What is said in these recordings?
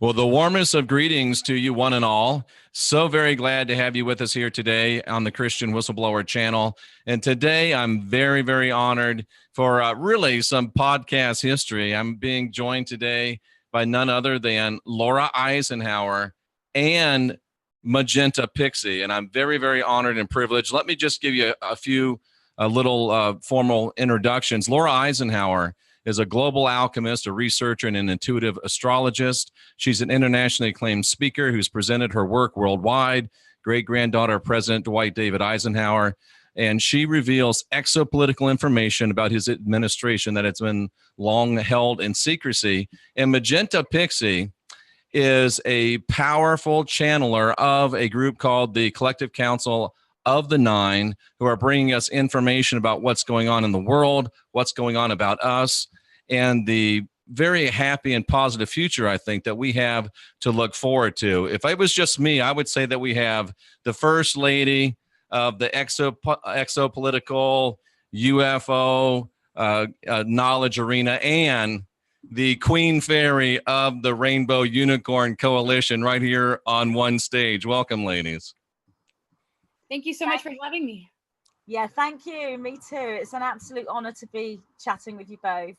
Well, the warmest of greetings to you, one and all. So very glad to have you with us here today on the Christian Whistleblower channel. And today I'm very, very honored for really some podcast history. I'm being joined today by none other than Laura Eisenhower and Magenta Pixie. And I'm very, very honored and privileged. Let me just give you a few little formal introductions. Laura Eisenhower is a global alchemist, a researcher, and an intuitive astrologist. She's an internationally acclaimed speaker who's presented her work worldwide, great-granddaughter of President Dwight David Eisenhower, and she reveals exopolitical information about his administration that has been long held in secrecy. And Magenta Pixie is a powerful channeler of a group called the Collective Council of the Nine, who are bringing us information about what's going on in the world, what's going on about us, and the very happy and positive future, I think, that we have to look forward to. If it was just me, I would say that we have the first lady of the exopolitical UFO knowledge arena and the Queen Fairy of the Rainbow Unicorn Coalition right here on one stage. Welcome, ladies. Thank you so much for having me. Yeah, thank you. Me too. It's an absolute honor to be chatting with you both.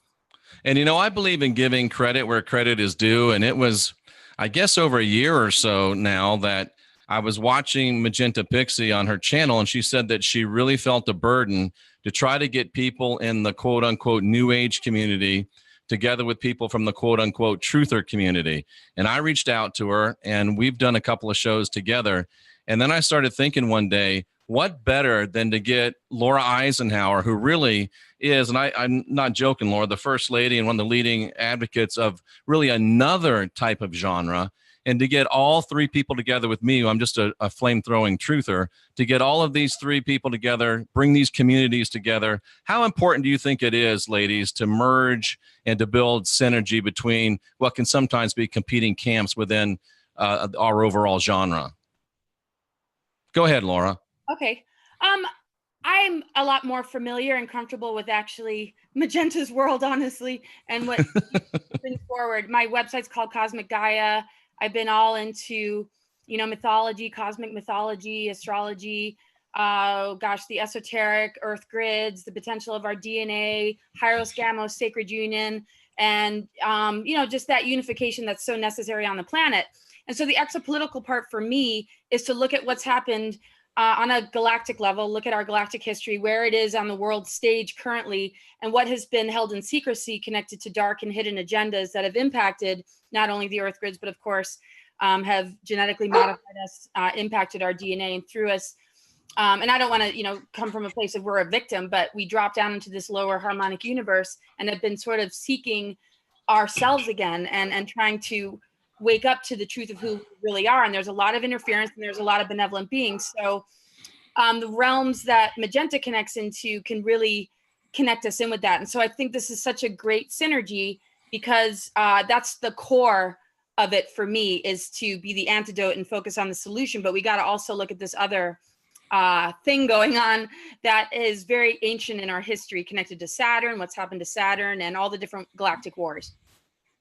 And, you know, I believe in giving credit where credit is due. And it was, I guess, over a year or so now that I was watching Magenta Pixie on her channel, and she said that she really felt a burden to try to get people in the quote unquote new age community together with people from the quote unquote truther community. And I reached out to her, and we've done a couple of shows together. And then I started thinking one day, what better than to get Laura Eisenhower, who really is, and I'm not joking, Laura, the first lady and one of the leading advocates of really another type of genre, and to get all three people together with me, I'm just a flame-throwing truther, to get all of these three people together, bring these communities together. How important do you think it is, ladies, to merge and to build synergy between what can sometimes be competing camps within our overall genre? Go ahead, Laura. Okay. I'm a lot more familiar and comfortable with actually Magenta's world, honestly, and what moving forward. My website's called Cosmic Gaia. I've been all into, mythology, cosmic mythology, astrology, the esoteric, earth grids, the potential of our DNA, Hyros, Gamos, sacred union, and, just that unification that's so necessary on the planet. And so the exopolitical part for me is to look at what's happened on a galactic level, look at our galactic history, where it is on the world stage currently, and what has been held in secrecy connected to dark and hidden agendas that have impacted not only the earth grids, but of course, have genetically modified us, impacted our DNA and through us. And I don't want to, come from a place of we're a victim, but we drop down into this lower harmonic universe and have been sort of seeking ourselves again and trying to wake up to the truth of who we really are. And there's a lot of interference and there's a lot of benevolent beings. So the realms that Magenta connects into can really connect us in with that. And so I think this is such a great synergy because that's the core of it for me, is to be the antidote and focus on the solution. But we got to also look at this other thing going on that is very ancient in our history, connected to Saturn, what's happened to Saturn, and all the different galactic wars.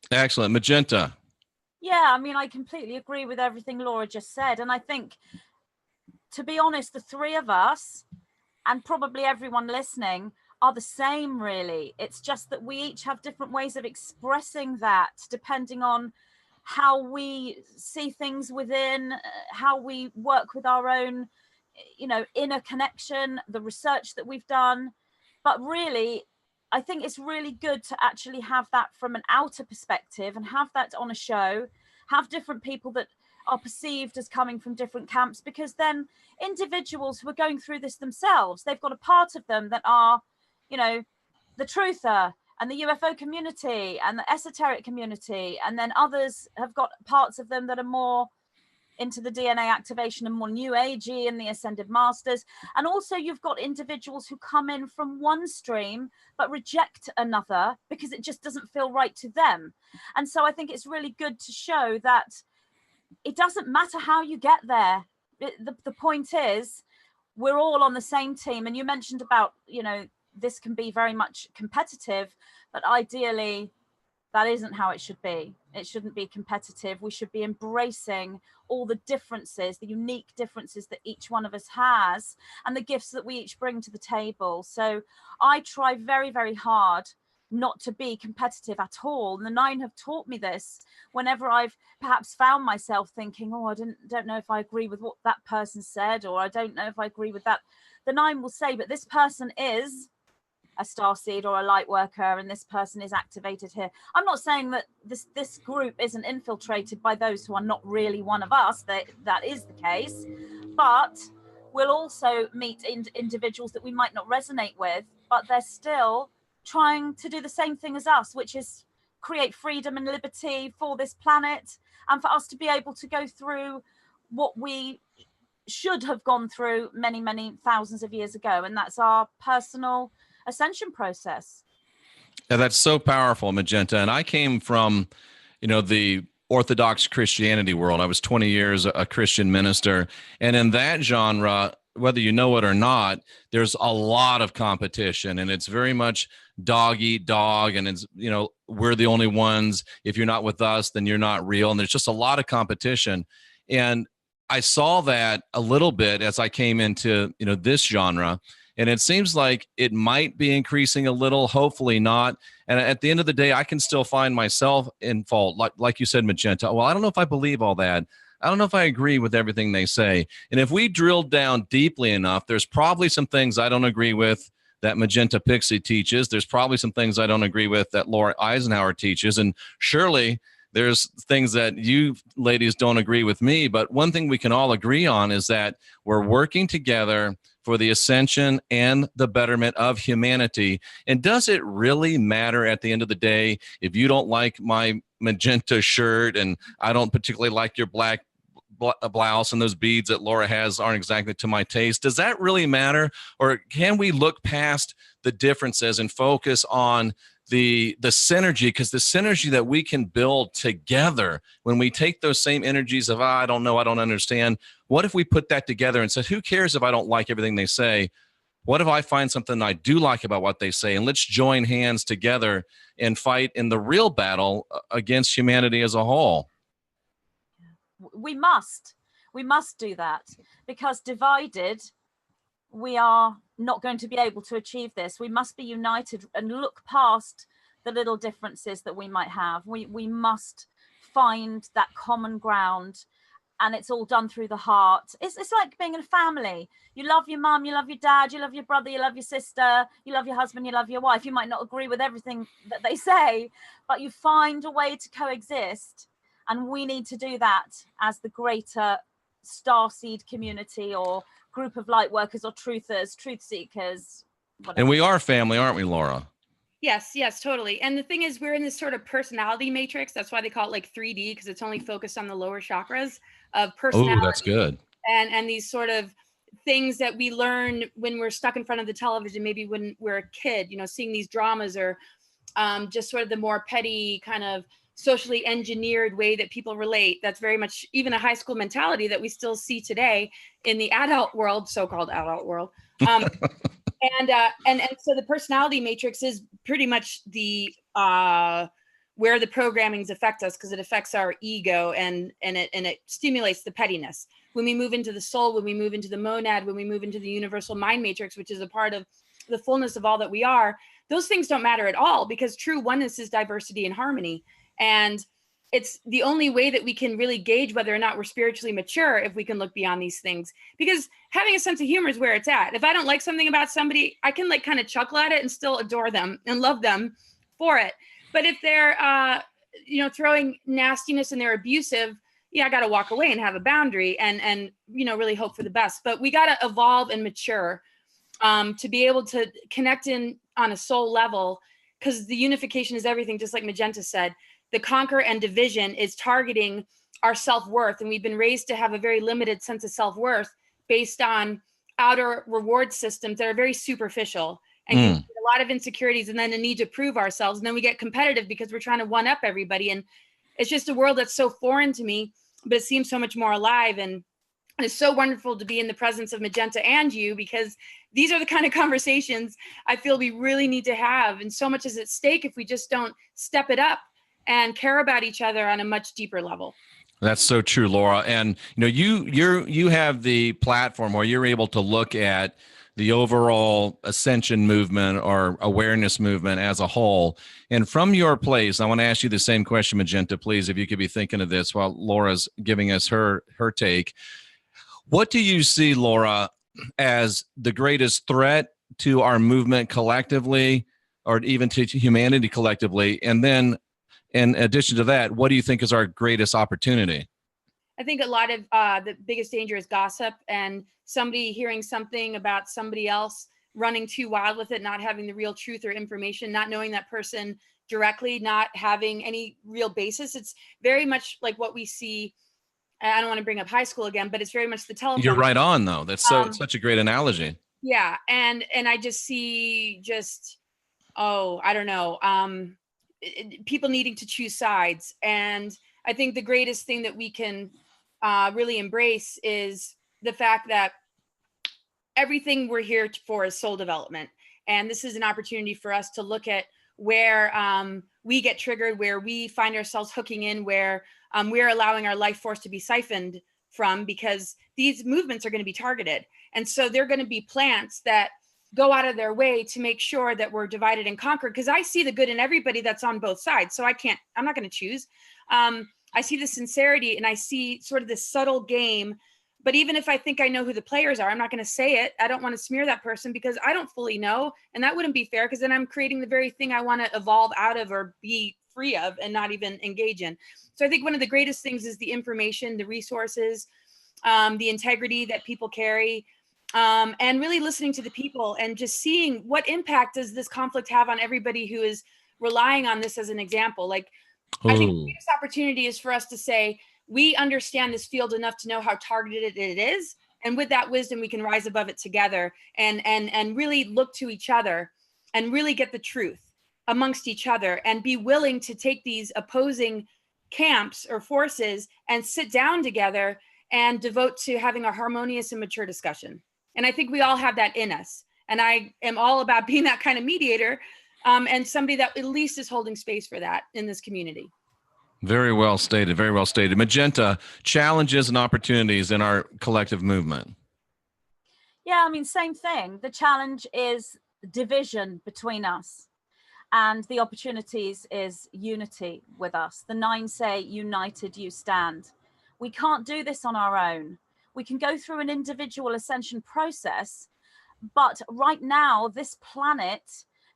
Excellent. Magenta. Yeah, I mean, I completely agree with everything Laura just said. And I think, to be honest, the three of us, and probably everyone listening, are the same, really. It's just that we each have different ways of expressing that, depending on how we see things within, how we work with our own, inner connection, the research that we've done. But really, I think it's really good to actually have that from an outer perspective and have that on a show, have different people that are perceived as coming from different camps, because then individuals who are going through this themselves, they've got a part of them that are, the truther and the UFO community and the esoteric community. And then others have got parts of them that are more into the DNA activation and more new agey and the ascended masters. And also you've got individuals who come in from one stream but reject another because it just doesn't feel right to them. And so I think it's really good to show that it doesn't matter how you get there. The point is we're all on the same team. And you mentioned about, this can be very much competitive, but ideally That isn't how it should be. It shouldn't be competitive. We should be embracing all the differences, the unique differences that each one of us has, and the gifts that we each bring to the table. So I try very, very hard not to be competitive at all. And the 9 have taught me this. Whenever I've perhaps found myself thinking, oh, I don't know if I agree with what that person said, or I don't know if I agree with that, the 9 will say, but this person is a starseed or a light worker, and this person is activated here. I'm not saying that this group isn't infiltrated by those who are not really one of us. That is the case, but we'll also meet individuals that we might not resonate with, but they're still trying to do the same thing as us, which is create freedom and liberty for this planet, and for us to be able to go through what we should have gone through many, many thousands of years ago, and that's our personal ascension process. Yeah, that's so powerful, Magenta. And I came from, the Orthodox Christianity world. I was 20 years a Christian minister. And in that genre, whether you know it or not, there's a lot of competition, and it's very much dog eat dog. And it's, we're the only ones. If you're not with us, then you're not real. And there's just a lot of competition. And I saw that a little bit as I came into, this genre. And it seems like it might be increasing a little, hopefully not. And at the end of the day, I can still find myself in fault. Like you said, Magenta, well, I don't know if I believe all that. I don't know if I agree with everything they say. And if we drill down deeply enough, there's probably some things I don't agree with that Magenta Pixie teaches. There's probably some things I don't agree with that Laura Eisenhower teaches. And surely there's things that you ladies don't agree with me. But one thing we can all agree on is that we're working together for the ascension and the betterment of humanity. And does it really matter at the end of the day if you don't like my magenta shirt and I don't particularly like your black blouse and those beads that Laura has aren't exactly to my taste? Does that really matter? Or can we look past the differences and focus on the synergy? Because the synergy that we can build together when we take those same energies of, I don't know, I don't understand. What if we put that together and said, who cares if I don't like everything they say? What if I find something I do like about what they say? And let's join hands together and fight in the real battle against humanity as a whole. We must do that, because divided, we are not going to be able to achieve this. We must be united and look past the little differences that we might have. We must find that common ground, and it's all done through the heart. It's like being in a family. You love your mum, you love your dad, you love your brother, you love your sister, you love your husband, you love your wife. You might not agree with everything that they say, but you find a way to coexist. And we need to do that as the greater starseed community or group of light workers or truthers, truth seekers. Whatever. And we are family, aren't we, Laura? Yes, totally. And the thing is, we're in this sort of personality matrix. That's why they call it like 3D, because it's only focused on the lower chakras of personality. Oh, that's good. And these sort of things that we learn when we're stuck in front of the television, maybe when we're a kid, seeing these dramas, or just sort of the more petty kind of socially engineered way that people relate. That's very much even a high school mentality that we still see today in the adult world, so-called adult world. And so the personality matrix is pretty much the where the programmings affect us, because it affects our ego and it stimulates the pettiness. When we move into the soul, when we move into the monad, when we move into the universal mind matrix, which is a part of the fullness of all that we are, those things don't matter at all, because true oneness is diversity and harmony. And it's the only way that we can really gauge whether or not we're spiritually mature, if we can look beyond these things. Because having a sense of humor is where it's at. If I don't like something about somebody, I can like kind of chuckle at it and still adore them and love them for it. But if they're, throwing nastiness and they're abusive, I got to walk away and have a boundary and really hope for the best. But we got to evolve and mature to be able to connect in on a soul level, because the unification is everything, just like Magenta said. The conquer and division is targeting our self-worth. And we've been raised to have a very limited sense of self-worth based on outer reward systems that are very superficial and can create a lot of insecurities, and then a need to prove ourselves. And then we get competitive because we're trying to one up everybody. And it's just a world that's so foreign to me, but it seems so much more alive. And it's so wonderful to be in the presence of Magenta and you, because these are the kind of conversations I feel we really need to have. And so much is at stake if we just don't step it up and care about each other on a much deeper level. That's so true, Laura. And you have the platform where you're able to look at the overall ascension movement or awareness movement as a whole. And from your place, I want to ask you the same question, Magenta, please, if you could be thinking of this while Laura's giving us her take. What do you see, Laura, as the greatest threat to our movement collectively, or even to humanity collectively? And then in addition to that, what do you think is our greatest opportunity? I think a lot of the biggest danger is gossip, and somebody hearing something about somebody else, running too wild with it, not having the real truth or information, not knowing that person directly, not having any real basis. It's very much like what we see. I don't want to bring up high school again, but it's very much the telephone. You're right on, though. That's such a great analogy. Yeah. And I just see I don't know, people needing to choose sides. And I think the greatest thing that we can really embrace is the fact that everything we're here for is soul development. And this is an opportunity for us to look at where we get triggered, where we find ourselves hooking in, where we're allowing our life force to be siphoned from, because these movements are going to be targeted. And so they're going to be plants that go out of their way to make sure that we're divided and conquered, because I see the good in everybody that's on both sides. So I'm not going to choose. I see the sincerity, and I see sort of this subtle game. But even if I think I know who the players are, I'm not going to say it. I don't want to smear that person because I don't fully know. And that wouldn't be fair, because then I'm creating the very thing I want to evolve out of or be free of and not even engage in. So I think one of the greatest things is the information, the resources, the integrity that people carry, and really listening to the people and just seeing what impact does this conflict have on everybody who is relying on this as an example. Like, I think the biggest opportunity is for us to say, we understand this field enough to know how targeted it is. And with that wisdom, we can rise above it together and really look to each other and really get the truth amongst each other and be willing to take these opposing camps or forces and sit down together and devote to having a harmonious and mature discussion. And I think we all have that in us. And I am all about being that kind of mediator, and somebody that at least is holding space for that in this community. Very well stated. Very well stated. Magenta, challenges and opportunities in our collective movement. Yeah, I mean, same thing. The challenge is division between us, and the opportunities is unity with us. The 9 say, united you stand. We can't do this on our own. We can go through an individual ascension process, but right now, this planet,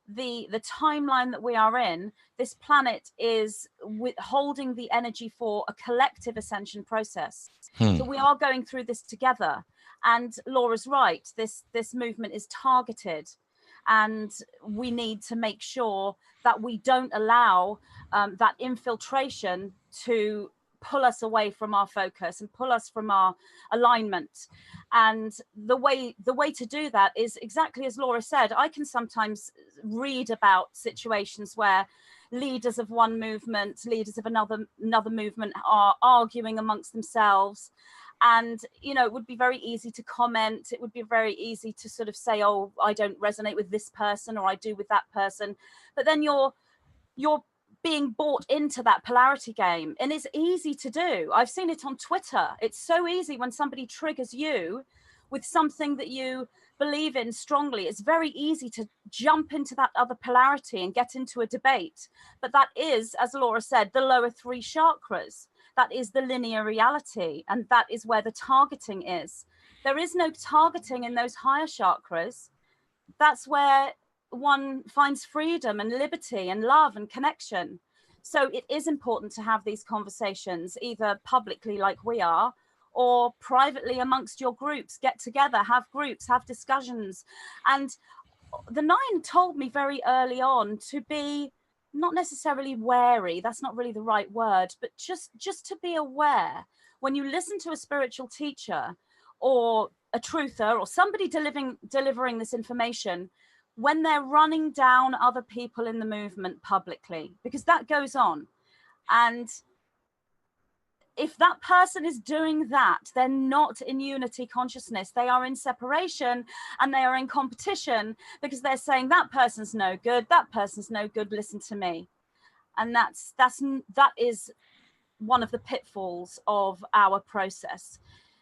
the timeline that we are in, this planet is holding the energy for a collective ascension process. So we are going through this together. And Laura's right, this movement is targeted, and we need to make sure that we don't allow that infiltration to pull us away from our focus and pull us from our alignment. And the way to do that is exactly as Laura said. I can sometimes read about situations where leaders of one movement, leaders of another movement are arguing amongst themselves. And, you know, it would be very easy to comment. It would be very easy to sort of say, oh, I don't resonate with this person, or I do with that person. But then you're being bought into that polarity game, and it's easy to do. I've seen it on Twitter. It's so easy when somebody triggers you with something that you believe in strongly. It's very easy to jump into that other polarity and get into a debate. But that is, as Laura said, the lower 3 chakras. That is the linear reality, and that is where the targeting is. There is no targeting in those higher chakras. That's where one finds freedom and liberty and love and connection. So it is important to have these conversations, either publicly like we are, or privately amongst your groups. Get together, have groups, have discussions. And the 9 told me very early on to be not necessarily wary, that's not really the right word, but just to be aware. When you listen to a spiritual teacher or a truther or somebody delivering this information, when they're running down other people in the movement publicly, because that goes on. And if that person is doing that, they're not in unity consciousness. They are in separation, and they are in competition, because they're saying that person's no good, that person's no good, listen to me. And that is one of the pitfalls of our process.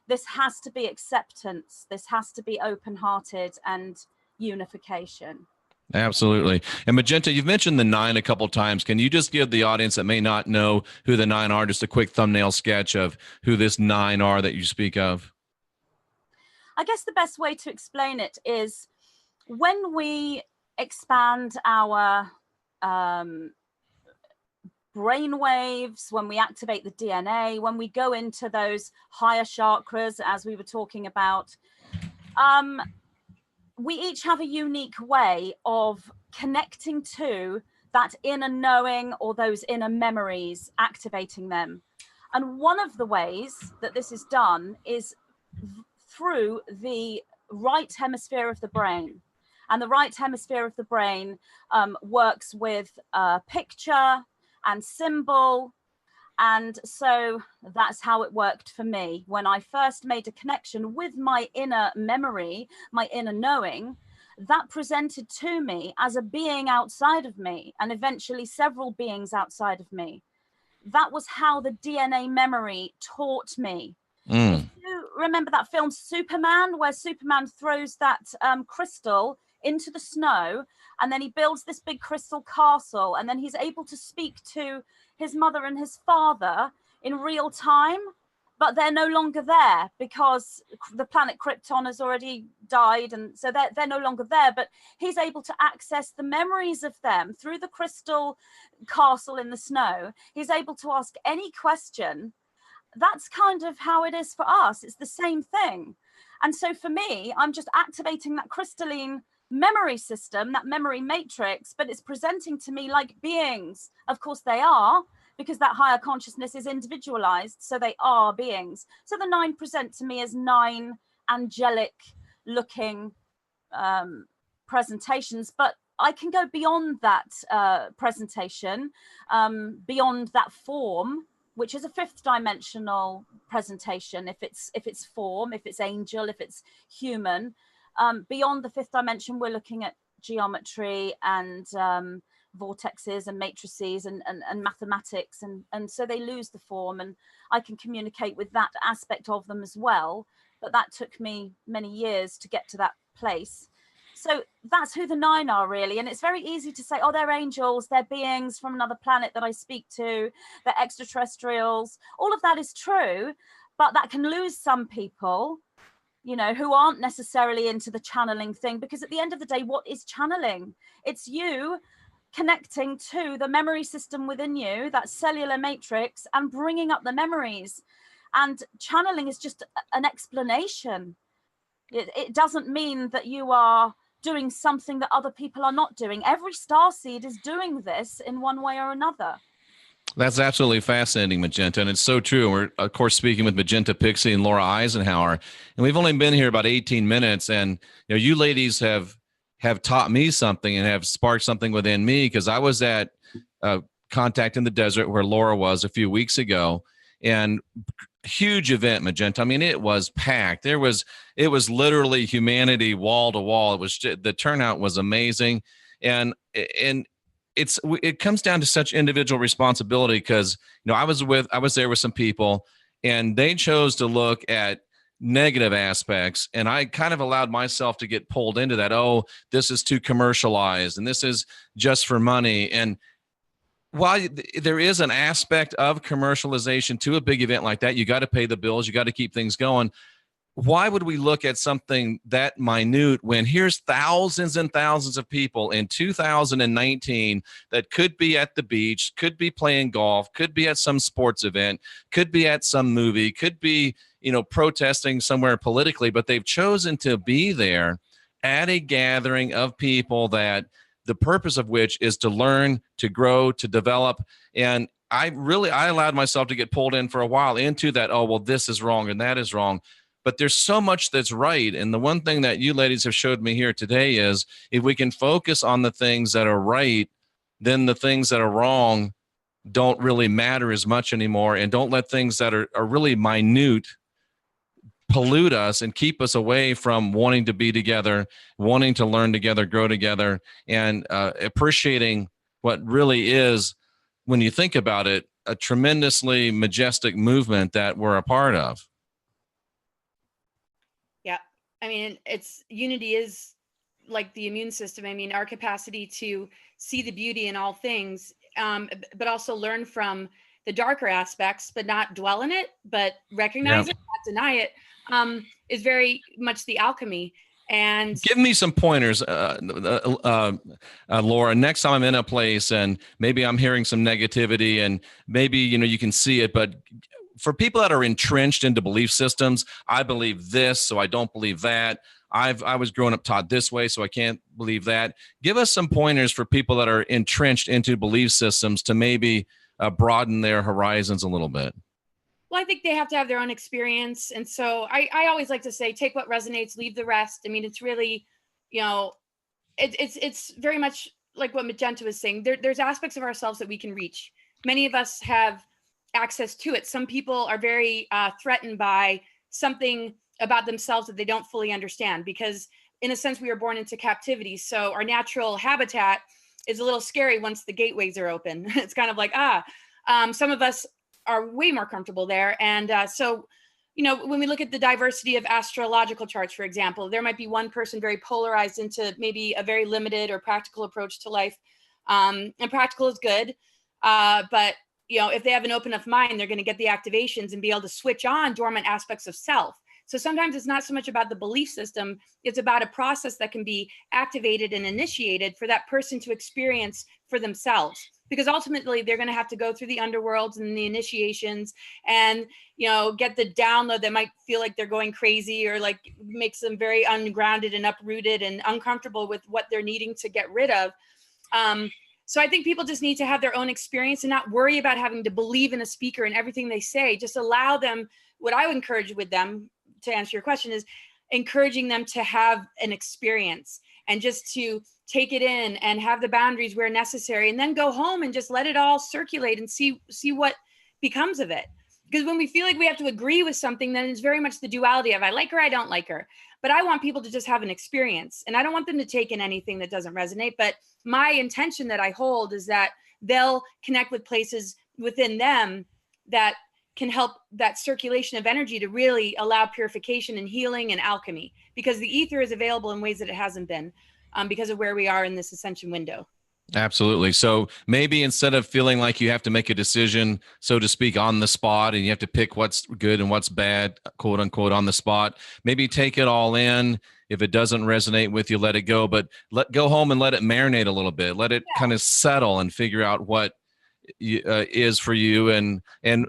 This has to be acceptance. This has to be open-hearted and unification. Absolutely. And Magenta, you've mentioned the 9 a couple times. Can you just give the audience that may not know who the 9 are, just a quick thumbnail sketch of who this 9 are that you speak of? I guess the best way to explain it is when we expand our brain waves, when we activate the DNA, when we go into those higher chakras, as we were talking about, we each have a unique way of connecting to that inner knowing or those inner memories, activating them. And one of the ways that this is done is through the right hemisphere of the brain. And the right hemisphere of the brain works with picture and symbol. And so that's how it worked for me. When I first made a connection with my inner memory, my inner knowing, that presented to me as a being outside of me, and eventually several beings outside of me. That was how the DNA memory taught me. If you remember that film Superman, where Superman throws that crystal into the snow, and then he builds this big crystal castle, and then he's able to speak to his mother and his father in real time, but they're no longer there because the planet Krypton has already died, and so they're no longer there, but he's able to access the memories of them through the crystal castle in the snow. He's able to ask any question. That's kind of how it is for us. It's the same thing. And so for me, I'm just activating that crystalline memory system, that memory matrix, but it's presenting to me like beings. Of course they are, because that higher consciousness is individualized, so they are beings. So the 9 present to me as 9 angelic looking presentations, but I can go beyond that presentation, beyond that form, which is a 5th dimensional presentation. If it's form, if it's angel, if it's human, beyond the 5th dimension, we're looking at geometry and vortexes and matrices and mathematics, and so they lose the form, and I can communicate with that aspect of them as well. But that took me many years to get to that place. So that's who the 9 are, really. And it's very easy to say, oh, they're angels, they're beings from another planet that I speak to, they're extraterrestrials. All of that is true, but that can lose some people, you know, who aren't necessarily into the channeling thing, because at the end of the day, what is channeling? It's you connecting to the memory system within you, that cellular matrix, and bringing up the memories. And channeling is just an explanation. It doesn't mean that you are doing something that other people are not doing. Every starseed is doing this in one way or another. That's absolutely fascinating, Magenta, and it's so true. We're, of course, speaking with Magenta Pixie and Laura Eisenhower, and we've only been here about 18 minutes, and you ladies have taught me something and have sparked something within me, because I was at Contact in the Desert where Laura was a few weeks ago, and huge event, Magenta. I mean, it was packed. It was literally humanity wall to wall. It was the turnout was amazing, and it comes down to such individual responsibility, because I was there with some people, and they chose to look at negative aspects, and I kind of allowed myself to get pulled into that. Oh, this is too commercialized, and this is just for money. And while there is an aspect of commercialization to a big event like that, you got to pay the bills, you got to keep things going. Why would we look at something that minute when here's thousands and thousands of people in 2019 that could be at the beach, could be playing golf, could be at some sports event, could be at some movie, could be, protesting somewhere politically, but they've chosen to be there at a gathering of people that the purpose of which is to learn, to grow, to develop. And I allowed myself to get pulled in for a while into that. Oh, well, this is wrong and that is wrong. But there's so much that's right. And the one thing that you ladies have showed me here today is if we can focus on the things that are right, then the things that are wrong don't really matter as much anymore. And don't let things that are really minute pollute us and keep us away from wanting to be together, wanting to learn together, grow together, and appreciating what really is when you think about it, a tremendously majestic movement that we're a part of. Yeah. I mean, unity is like the immune system. I mean, our capacity to see the beauty in all things, but also learn from the darker aspects, but not dwell in it, but recognize it, not deny it, is very much the alchemy. And give me some pointers, Laura. Next time I'm in a place and maybe I'm hearing some negativity, and maybe you can see it, but for people that are entrenched into belief systems, I believe this, so I don't believe that. I was growing up taught this way, so I can't believe that. Give us some pointers for people that are entrenched into belief systems to maybe broaden their horizons a little bit. Well, I think they have to have their own experience. And so I always like to say, take what resonates, leave the rest. I mean, it's really, it's very much like what Magenta was saying. There's aspects of ourselves that we can reach. Many of us have access to it. Some people are very threatened by something about themselves that they don't fully understand, because in a sense, we were born into captivity. So our natural habitat is a little scary once the gateways are open. It's kind of like, some of us are way more comfortable there. And so, when we look at the diversity of astrological charts, for example, there might be one person very polarized into maybe a very limited or practical approach to life. And practical is good. But, if they have an open enough mind, they're going to get the activations and be able to switch on dormant aspects of self. So sometimes it's not so much about the belief system. It's about a process that can be activated and initiated for that person to experience for themselves. Because ultimately they're going to have to go through the underworlds and the initiations and, get the download that might feel like they're going crazy, or like makes them very ungrounded and uprooted and uncomfortable with what they're needing to get rid of. So I think people just need to have their own experience and not worry about having to believe in a speaker and everything they say. Just allow them. What I would encourage with them, to answer your question, is encouraging them to have an experience and just to take it in and have the boundaries where necessary, and then go home and just let it all circulate and see what becomes of it. Because when we feel like we have to agree with something, then it's very much the duality of I like her, I don't like her. But I want people to just have an experience, and I don't want them to take in anything that doesn't resonate. But my intention that I hold is that they'll connect with places within them that can help that circulation of energy to really allow purification and healing and alchemy, because the ether is available in ways that it hasn't been, because of where we are in this ascension window. Absolutely. So maybe instead of feeling like you have to make a decision, so to speak, on the spot, and you have to pick what's good and what's bad, quote unquote, on the spot, maybe take it all in. If it doesn't resonate with you, let it go, but go home and let it marinate a little bit. Let it kind of settle and figure out what is for you, and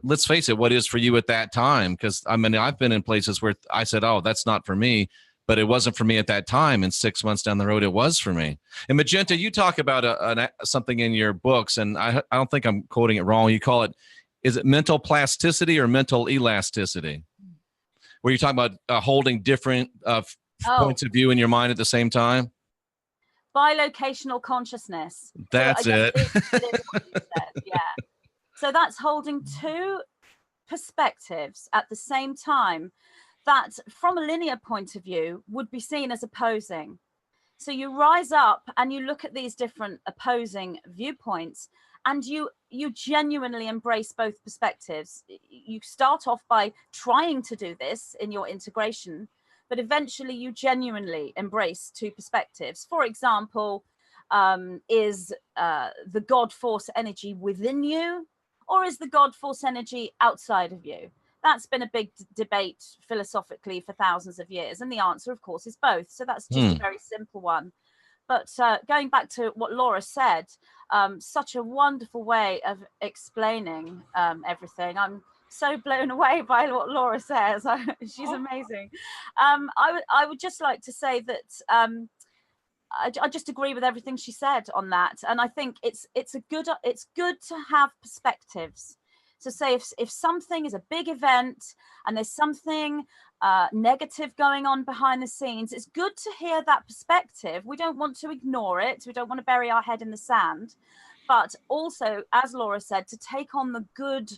let's face it, what is for you at that time. Because I mean, I've been in places where I said, oh, that's not for me, but it wasn't for me at that time, and 6 months down the road it was for me. And Magenta, you talk about something in your books, and I don't think I'm quoting it wrong. You call it, is it mental plasticity or mental elasticity, where you talk about holding different points of view in your mind at the same time? Bilocational consciousness. That's it. It is what you said, yeah. So that's holding two perspectives at the same time that, from a linear point of view, would be seen as opposing. So you rise up and you look at these different opposing viewpoints, and you genuinely embrace both perspectives. You start off by trying to do this in your integration, but eventually you genuinely embrace two perspectives. For example, is the God force energy within you, or is the God force energy outside of you? That's been a big debate philosophically for thousands of years. And the answer, of course, is both. So that's just a very simple one. But going back to what Laura said, such a wonderful way of explaining everything. I'm so blown away by what Laura says. She's amazing. I would just like to say that I just agree with everything she said on that, and I think it's good to have perspectives. So say if something is a big event and there's something negative going on behind the scenes, it's good to hear that perspective. We don't want to ignore it. We don't want to bury our head in the sand, but also, as Laura said, to take on the good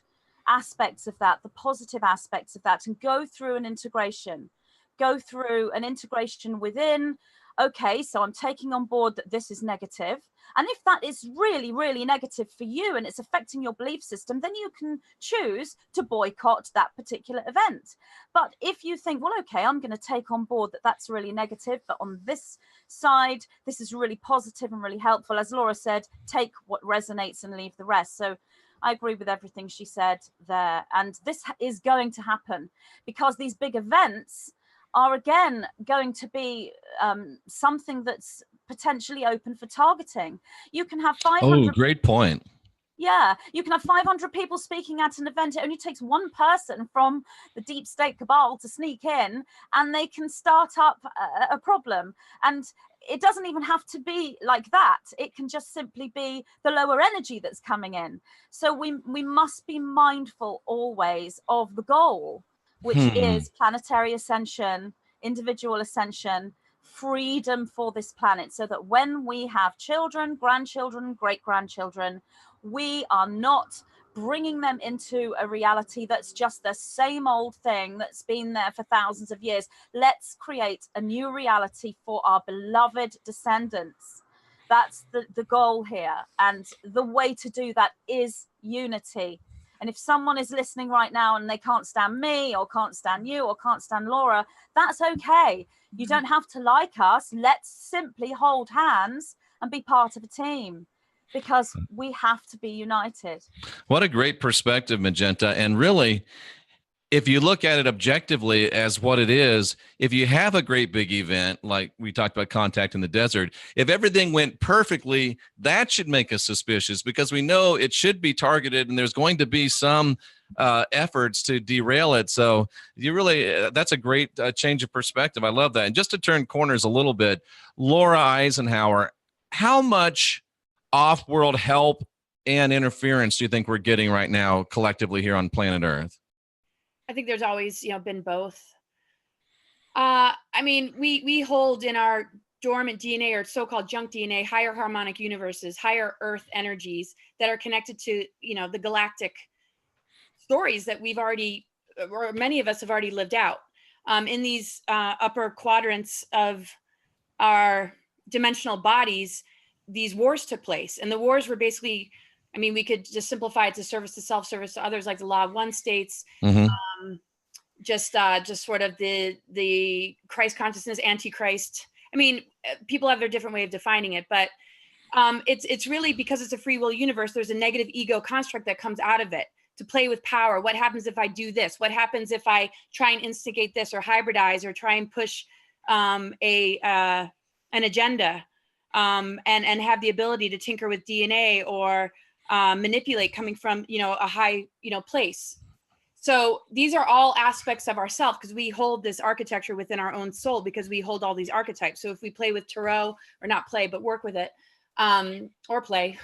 aspects of that, the positive aspects of that, and go through an integration within, okay, so I'm taking on board that this is negative. And if that is really, really negative for you and it's affecting your belief system, then you can choose to boycott that particular event. But if you think, well, okay, I'm going to take on board that that's really negative, but on this side, this is really positive and really helpful. As Laura said, take what resonates and leave the rest. So I agree with everything she said there. And this is going to happen because these big events are again going to be something that's potentially open for targeting. You can have 500. Oh, great point. Yeah, you can have 500 people speaking at an event. It only takes one person from the deep state cabal to sneak in, and they can start up a problem. And it doesn't even have to be like that. It can just simply be the lower energy that's coming in. So we must be mindful always of the goal, which is planetary ascension, individual ascension, freedom for this planet, so that when we have children, grandchildren, great-grandchildren, we are not bringing them into a reality that's just the same old thing that's been there for thousands of years. Let's create a new reality for our beloved descendants. That's the goal here. And the way to do that is unity. And if someone is listening right now and they can't stand me or can't stand you or can't stand Laura, that's okay. You don't have to like us. Let's simply hold hands and be part of a team, because we have to be united. What a great perspective, Magenta. And really, if you look at it objectively as what it is, if you have a great big event, like we talked about Contact in the Desert, if everything went perfectly, that should make us suspicious, because we know it should be targeted and there's going to be some efforts to derail it. So you really, that's a great change of perspective. I love that. And just to turn corners a little bit, Laura Eisenhower, how much off-world help and interference do you think we're getting right now collectively here on planet Earth? I think there's always, been both. I mean, we hold in our dormant DNA, or so-called junk DNA, higher harmonic universes, higher Earth energies that are connected to, the galactic stories that we've already, or many of us have already lived out. In these upper quadrants of our dimensional bodies, these wars took place, and the wars were basically, I mean, we could just simplify it to service to self, service to others, like the law of one states. Just sort of the Christ consciousness, antichrist. I mean, people have their different way of defining it, but it's really, because it's a free will universe, there's a negative ego construct that comes out of it to play with power. What happens if I do this? What happens if I try and instigate this, or hybridize, or try and push an agenda, and have the ability to tinker with DNA, or manipulate coming from, a high, place. So these are all aspects of ourself, because we hold this architecture within our own soul, because we hold all these archetypes. So if we play with tarot, or not play, but work with it, or play,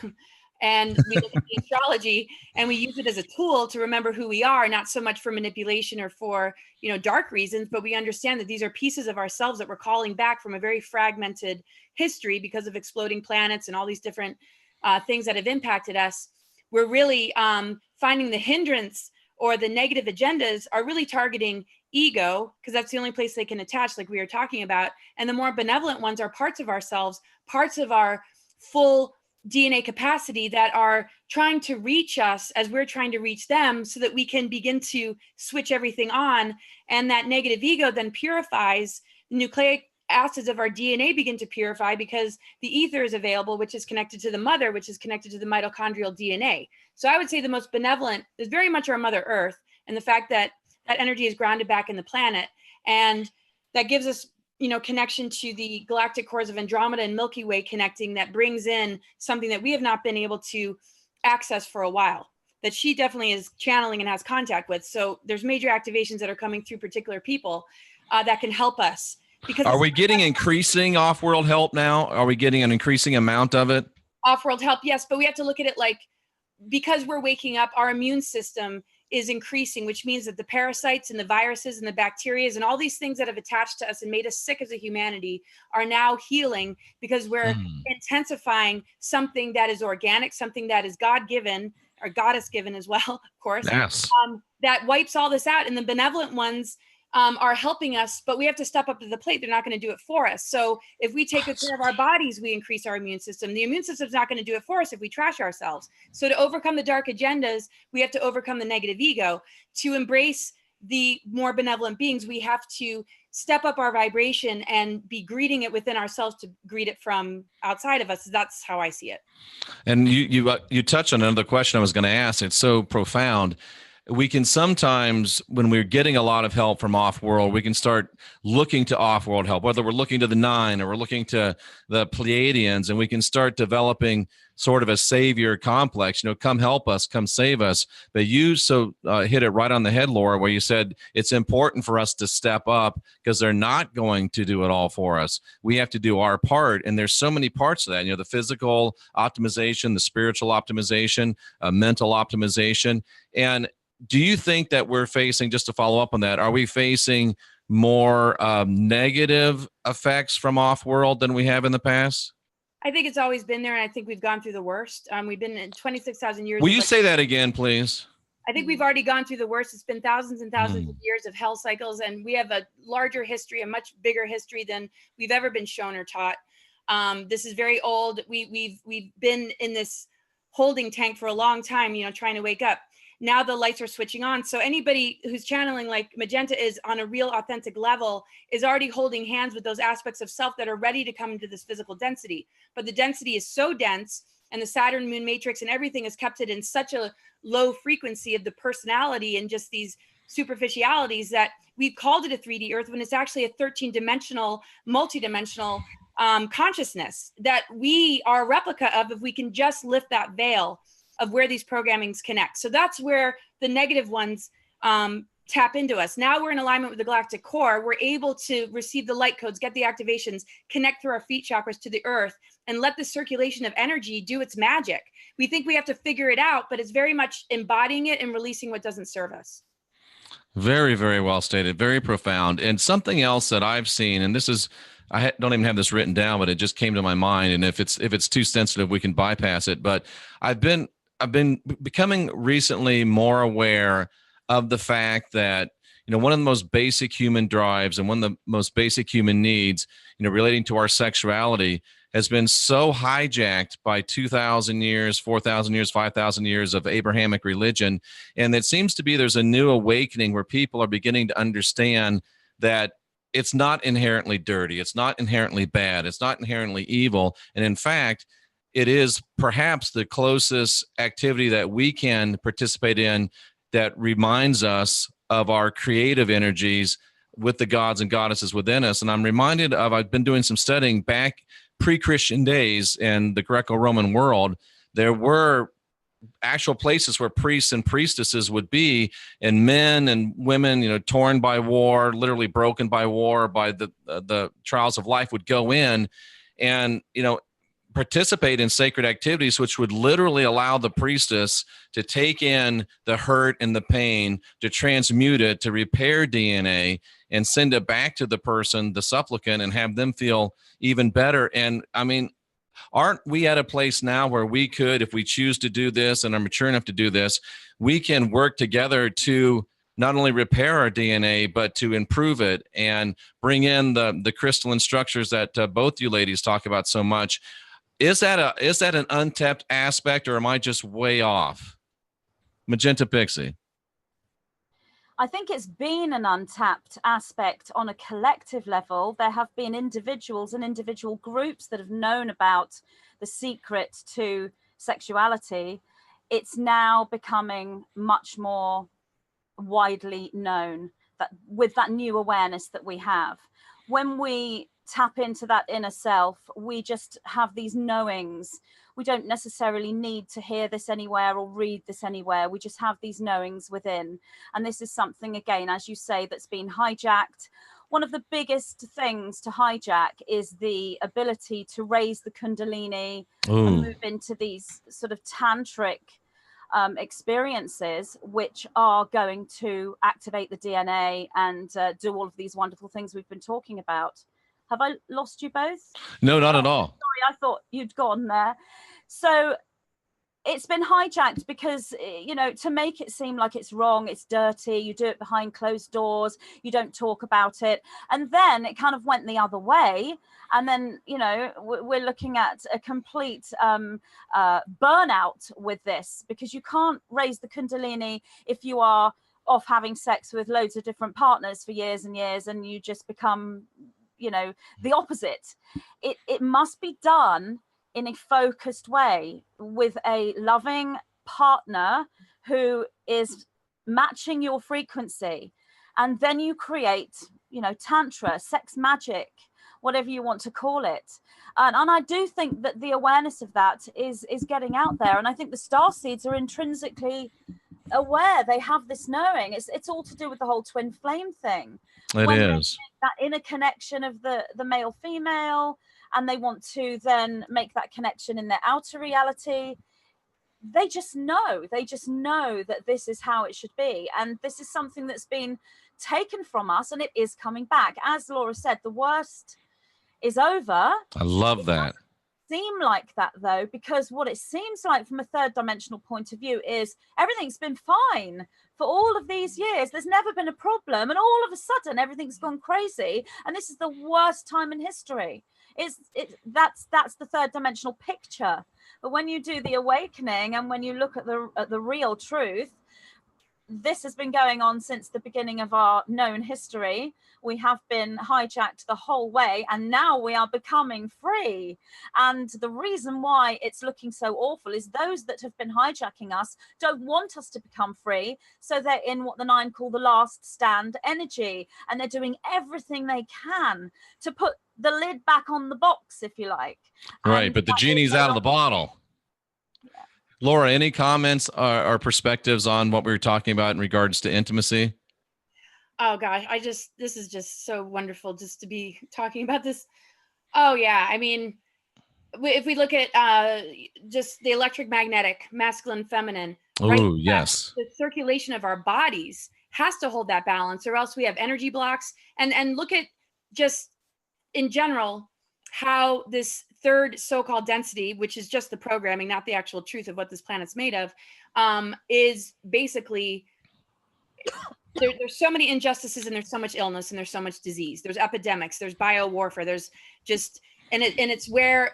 and we look at the astrology and we use it as a tool to remember who we are, not so much for manipulation or for, dark reasons, but we understand that these are pieces of ourselves that we're calling back from a very fragmented history because of exploding planets and all these different things that have impacted us. We're really finding the hindrance, or the negative agendas are really targeting ego, because that's the only place they can attach, like we were talking about. And the more benevolent ones are parts of ourselves, parts of our full DNA capacity, that are trying to reach us as we're trying to reach them, so that we can begin to switch everything on. And that negative ego then purifies the nucleic acids of our DNA, begin to purify, because the ether is available, which is connected to the mother, which is connected to the mitochondrial DNA. So I would say the most benevolent is very much our Mother Earth, and the fact that that energy is grounded back in the planet, and that gives us, connection to the galactic cores of Andromeda and Milky Way connecting, that brings in something that we have not been able to access for a while, that she definitely is channeling and has contact with. So there's major activations that are coming through particular people that can help us. Because are we getting increasing off-world help now? Are we getting an increasing amount of it? Off-world help, yes, but we have to look at it like, because we're waking up, our immune system is increasing, which means that the parasites and the viruses and the bacteria and all these things that have attached to us and made us sick as a humanity are now healing, because we're intensifying something that is organic, something that is God-given, or goddess-given as well, of course. Yes. That wipes all this out. And the benevolent ones are helping us, but we have to step up to the plate. They're not going to do it for us. So if we take good care of our bodies, we increase our immune system. The immune system's not going to do it for us if we trash ourselves. So to overcome the dark agendas, we have to overcome the negative ego. To embrace the more benevolent beings, we have to step up our vibration and be greeting it within ourselves to greet it from outside of us. That's how I see it. And you touched on another question I was going to ask. It's so profound. We can sometimes, when we're getting a lot of help from Offworld, we can start looking to Offworld help, whether we're looking to the Nine or we're looking to the Pleiadians, and we can start developing sort of a savior complex, come help us, come save us. But you hit it right on the head, Laura, where you said it's important for us to step up because they're not going to do it all for us. We have to do our part. And there's so many parts of that, the physical optimization, the spiritual optimization, mental optimization. And do you think that we're facing, just to follow up on that, are we facing more negative effects from Offworld than we have in the past? I think it's always been there, and I think we've gone through the worst. We've been in 26,000 years. Will you say that again, please? I think we've already gone through the worst. It's been thousands and thousands of years of hell cycles, and we have a larger history, a much bigger history than we've ever been shown or taught. This is very old. We've been in this holding tank for a long time, trying to wake up. Now the lights are switching on. So anybody who's channeling like Magenta is on a real authentic level is already holding hands with those aspects of self that are ready to come into this physical density. But the density is so dense, and the Saturn moon matrix and everything has kept it in such a low frequency of the personality and just these superficialities that we've called it a 3D Earth when it's actually a 13-dimensional, multidimensional consciousness that we are a replica of if we can just lift that veil of where these programmings connect. So that's where the negative ones tap into us. Now we're in alignment with the galactic core. We're able to receive the light codes, get the activations, connect through our feet chakras to the earth, and let the circulation of energy do its magic. We think we have to figure it out, but it's very much embodying it and releasing what doesn't serve us. Very, very well stated. Very profound. And something else that I've seen, and this is, don't even have this written down, but it just came to my mind. And if it's too sensitive, we can bypass it. But I've been becoming recently more aware of the fact that, one of the most basic human drives and one of the most basic human needs, relating to our sexuality has been so hijacked by 2,000 years, 4,000 years, 5,000 years of Abrahamic religion. And it seems to be there's a new awakening where people are beginning to understand that it's not inherently dirty. It's not inherently bad. It's not inherently evil. And in fact, it is perhaps the closest activity that we can participate in that reminds us of our creative energies with the gods and goddesses within us. And I'm reminded of, I've been doing some studying back pre-Christian days in the Greco-Roman world. There were actual places where priests and priestesses would be, and men and women, torn by war, literally broken by war, by the trials of life, would go in and, participate in sacred activities, which would literally allow the priestess to take in the hurt and the pain, to transmute it, to repair DNA and send it back to the person, the supplicant, and have them feel even better. And I mean, aren't we at a place now where we could, if we choose to do this and are mature enough to do this, we can work together to not only repair our DNA, but to improve it and bring in the crystalline structures that both you ladies talk about so much? Is that an untapped aspect, or am I just way off? Magenta Pixie. I think it's been an untapped aspect on a collective level. There have been individuals and individual groups that have known about the secret to sexuality. It's now becoming much more widely known, that with that new awareness that we have. When we tap into that inner self, we just have these knowings. We don't necessarily need to hear this anywhere or read this anywhere. We just have these knowings within. And this is something, again, as you say, that's been hijacked. One of the biggest things to hijack is the ability to raise the Kundalini and move into these sort of tantric experiences, which are going to activate the DNA and do all of these wonderful things we've been talking about. Have I lost you both? No, not at all. Sorry, I thought you'd gone there. So it's been hijacked because, you know, to make it seem like it's wrong, it's dirty, you do it behind closed doors, you don't talk about it. And then it kind of went the other way. And then, you know, we're looking at a complete burnout with this, because you can't raise the Kundalini if you are off having sex with loads of different partners for years and years, and you just become, you know, the opposite. It must be done in a focused way with a loving partner who is matching your frequency. And then you create, you know, tantra, sex magic, whatever you want to call it. And I do think that the awareness of that is getting out there. And I think the star seeds are intrinsically aware. They have this knowing. It's all to do with the whole twin flame thing. It is that inner connection of the male female, and they want to then make that connection in their outer reality. They just know that this is how it should be. And this is something that's been taken from us, and it is coming back. As Laura said, the worst is over. I love that. Seem like that though, because what it seems like from a third dimensional point of view is everything's been fine for all of these years. There's never been a problem, and all of a sudden everything's gone crazy, and this is the worst time in history. That's the third dimensional picture. But when you do the awakening, and when you look at the real truth, this has been going on since the beginning of our known history. We have been hijacked the whole way, and now we are becoming free. And the reason why it's looking so awful is those that have been hijacking us don't want us to become free. So they're in what the nine call the last stand energy, and they're doing everything they can to put the lid back on the box, if you like. Right, And but the genie's out of the bottle. Laura, any comments or perspectives on what we were talking about in regards to intimacy? Oh gosh, this is just so wonderful just to be talking about this. Oh yeah, I mean, if we look at just the electromagnetic, masculine, feminine. Oh, yes. The circulation of our bodies has to hold that balance, or else we have energy blocks. And look at just in general how this third so-called density, which is just the programming, not the actual truth of what this planet's made of, is basically there's so many injustices, and there's so much illness, and there's so much disease. There's epidemics, there's bio warfare, there's just, and it's where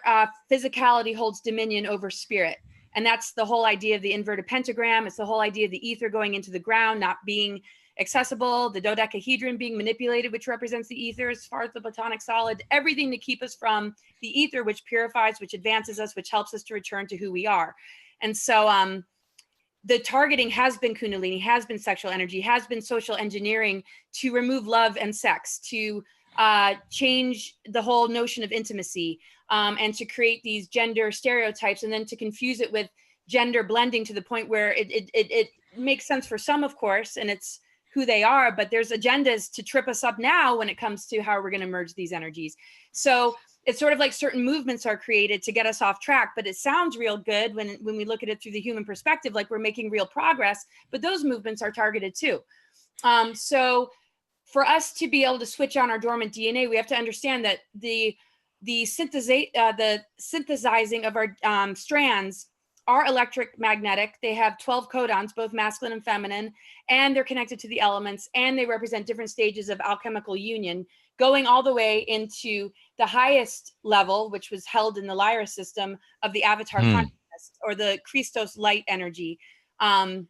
physicality holds dominion over spirit. And that's the whole idea of the inverted pentagram. It's the whole idea of the ether going into the ground, not being accessible, the dodecahedron being manipulated, which represents the ether as far as the platonic solid, everything to keep us from the ether, which purifies, which advances us, which helps us to return to who we are. And so the targeting has been Kundalini, has been sexual energy, has been social engineering to remove love and sex, to change the whole notion of intimacy, and to create these gender stereotypes, and then to confuse it with gender blending to the point where it makes sense for some, of course, and it's who they are, but there's agendas to trip us up now when it comes to how we're going to merge these energies. So it's sort of like certain movements are created to get us off track, but it sounds real good when we look at it through the human perspective, like we're making real progress, but those movements are targeted too. So for us to be able to switch on our dormant DNA, we have to understand that the synthesizing of our strands are electromagnetic. They have 12 codons, both masculine and feminine, and they're connected to the elements, and they represent different stages of alchemical union, going all the way into the highest level, which was held in the Lyra system of the avatar consciousness, or the Christos light energy. And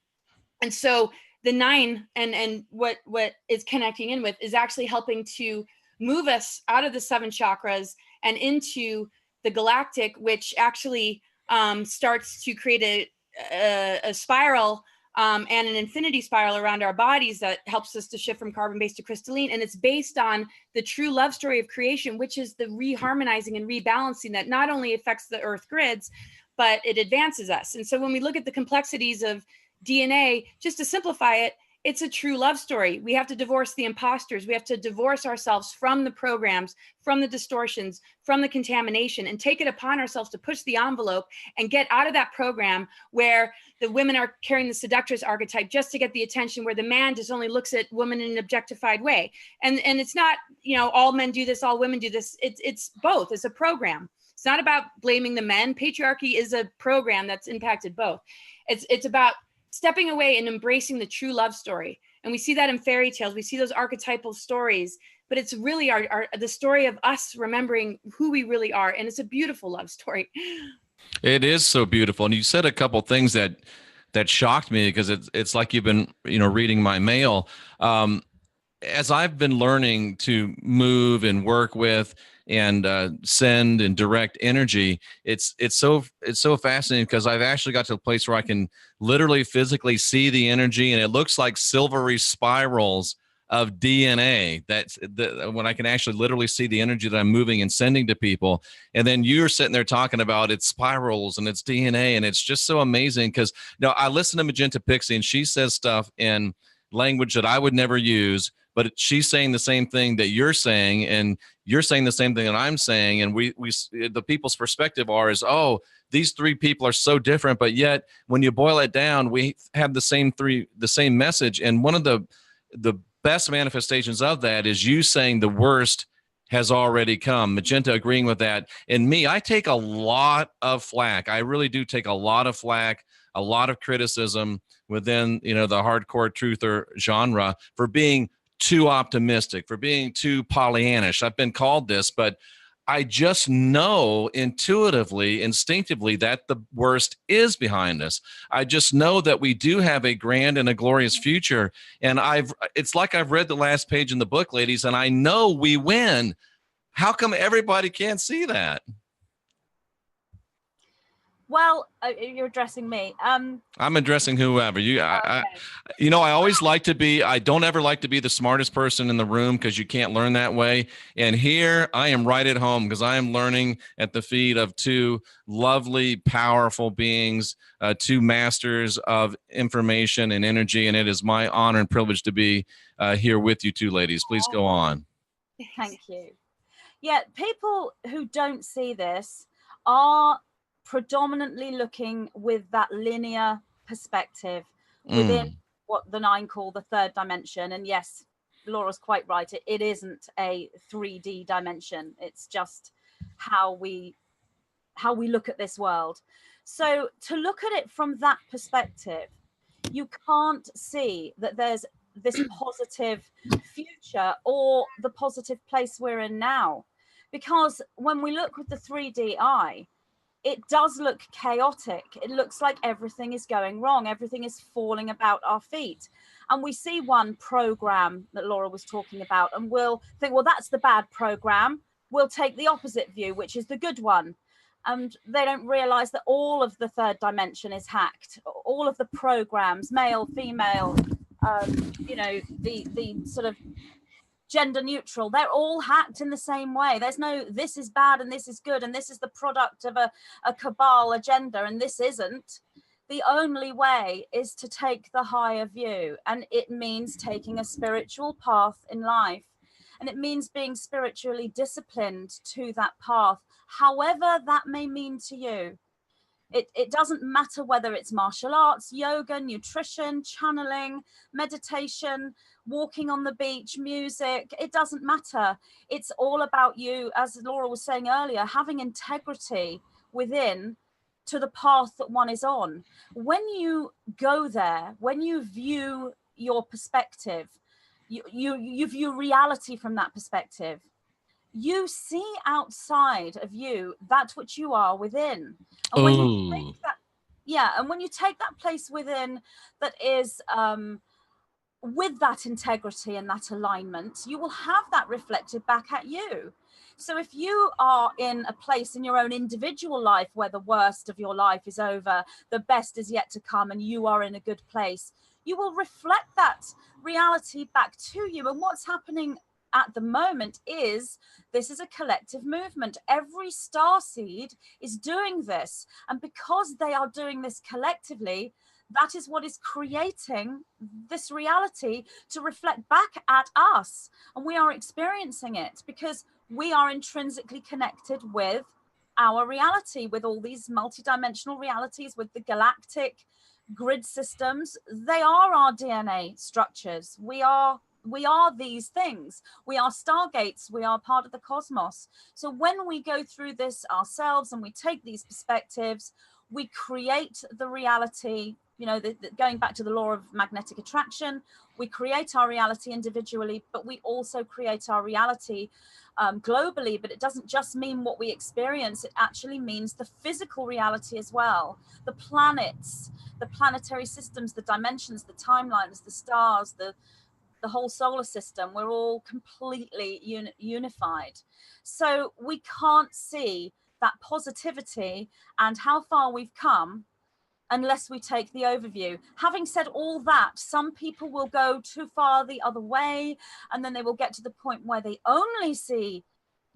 so the nine and what is connecting in with is actually helping to move us out of the seven chakras and into the galactic, which actually starts to create a spiral and an infinity spiral around our bodies that helps us to shift from carbon-based to crystalline. And it's based on the true love story of creation, which is the reharmonizing and rebalancing that not only affects the earth grids, but it advances us. And so when we look at the complexities of DNA, just to simplify it, it's a true love story. We have to divorce the imposters. We have to divorce ourselves from the programs, from the distortions, from the contamination, and take it upon ourselves to push the envelope and get out of that program where the women are carrying the seductress archetype just to get the attention, where the man just only looks at women in an objectified way. And it's not, all men do this, all women do this. It's both. It's a program. It's not about blaming the men. Patriarchy is a program that's impacted both. It's about stepping away and embracing the true love story. And we see that in fairy tales. We see those archetypal stories, but it's really the story of us remembering who we really are. And it's a beautiful love story. It is so beautiful. And you said a couple things that shocked me, because it's like you've been, reading my mail. As I've been learning to move and work with and send and direct energy, it's so fascinating, because I've actually got to a place where I can literally physically see the energy, and it looks like silvery spirals of DNA. That's when I can actually literally see the energy that I'm moving and sending to people. And then you're sitting there talking about its spirals and its DNA, and it's just so amazing, because I listen to Magenta Pixie, and she says stuff in language that I would never use, but she's saying the same thing that you're saying, and you're saying the same thing that I'm saying. And we the people's perspective is, oh, these three people are so different, but yet when you boil it down, we have the same message. And one of the best manifestations of that is you saying the worst has already come. Magenta agreeing with that. And me, I take a lot of flack. I really do take a lot of flack, a lot of criticism within, the hardcore truther genre for being too optimistic, for being too Pollyannish. I've been called this, but I just know intuitively, instinctively, that the worst is behind us. I just know that we do have a grand and a glorious future. And it's like I've read the last page in the book, ladies, and I know we win. How come everybody can't see that? Well, you're addressing me. I'm addressing whoever. Okay. I always like to be, I don't ever like to be the smartest person in the room, because you can't learn that way. And here I am right at home, because I am learning at the feet of two lovely, powerful beings, two masters of information and energy. And it is my honor and privilege to be here with you two ladies. Please go on. Thank you. Yeah, people who don't see this are predominantly looking with that linear perspective within what the nine call the third dimension. And yes, Laura's quite right. It isn't a 3D dimension. It's just how we look at this world. So to look at it from that perspective, you can't see that there's this positive future or the positive place we're in now. Because when we look with the 3D eye, it does look chaotic. It looks like everything is going wrong. Everything is falling about our feet. And we see one program that Laura was talking about, and we'll think, well, that's the bad program. We'll take the opposite view, which is the good one. And they don't realize that all of the third dimension is hacked. All of the programs, male, female, the sort of gender neutral, they're all hacked in the same way. There's no this is bad and this is good and this is the product of a cabal agenda and this isn't. The only way is to take the higher view, and it means taking a spiritual path in life, and it means being spiritually disciplined to that path, however that may mean to you. It doesn't matter whether it's martial arts, yoga, nutrition, channeling, meditation, walking on the beach, music. It doesn't matter. It's all about you, as Laura was saying earlier, having integrity within to the path that one is on. When you go there, when you view your perspective, you view reality from that perspective. You see outside of you that which you are within. And when you take that, and when you take that place within that is with that integrity and that alignment, you will have that reflected back at you. So if you are in a place in your own individual life where the worst of your life is over, the best is yet to come, and you are in a good place, you will reflect that reality back to you. And what's happening at the moment is this is a collective movement. Every starseed is doing this, and because they are doing this collectively, that is what is creating this reality to reflect back at us, and we are experiencing it because we are intrinsically connected with our reality, with all these multidimensional realities, with the galactic grid systems. They are our DNA structures. We are we are these things. We are stargates. We are part of the cosmos. So when we go through this ourselves and we take these perspectives, we create the reality, you know, going back to the law of magnetic attraction, we create our reality individually, but we also create our reality globally. But it doesn't just mean what we experience. It actually means the physical reality as well. The planets, the planetary systems, the dimensions, the timelines, the stars, the whole solar system, we're all completely unified. So we can't see that positivity and how far we've come unless we take the overview. Having said all that, some people will go too far the other way, and then they will get to the point where they only see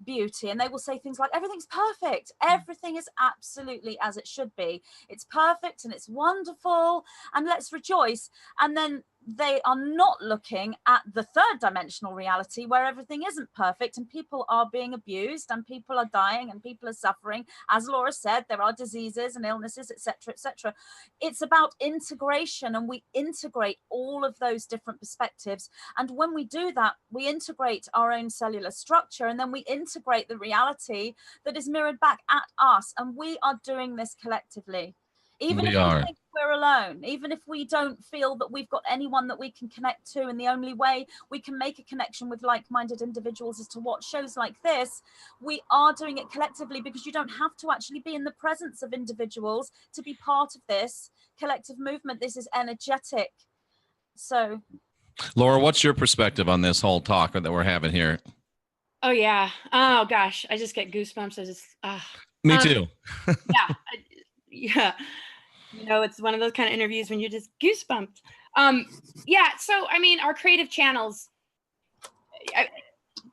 beauty, and they will say things like, everything's perfect, everything is absolutely as it should be, it's perfect and it's wonderful and let's rejoice. And then they are not looking at the third dimensional reality where everything isn't perfect and people are being abused and people are dying and people are suffering. As Laura said, there are diseases and illnesses, etc., etc. It's about integration, and we integrate all of those different perspectives. And when we do that, we integrate our own cellular structure, and then we integrate the reality that is mirrored back at us. And we are doing this collectively. Even if we think we're alone, even if we don't feel that we've got anyone that we can connect to, and the only way we can make a connection with like-minded individuals is to watch shows like this, we are doing it collectively, because you don't have to actually be in the presence of individuals to be part of this collective movement. This is energetic. So, Laura, what's your perspective on this whole talk that we're having here? Oh, yeah. Oh, gosh. I just get goosebumps. Me too. Yeah. You know, it's one of those kind of interviews when you just goosebumped. Yeah. So, I mean, our creative channels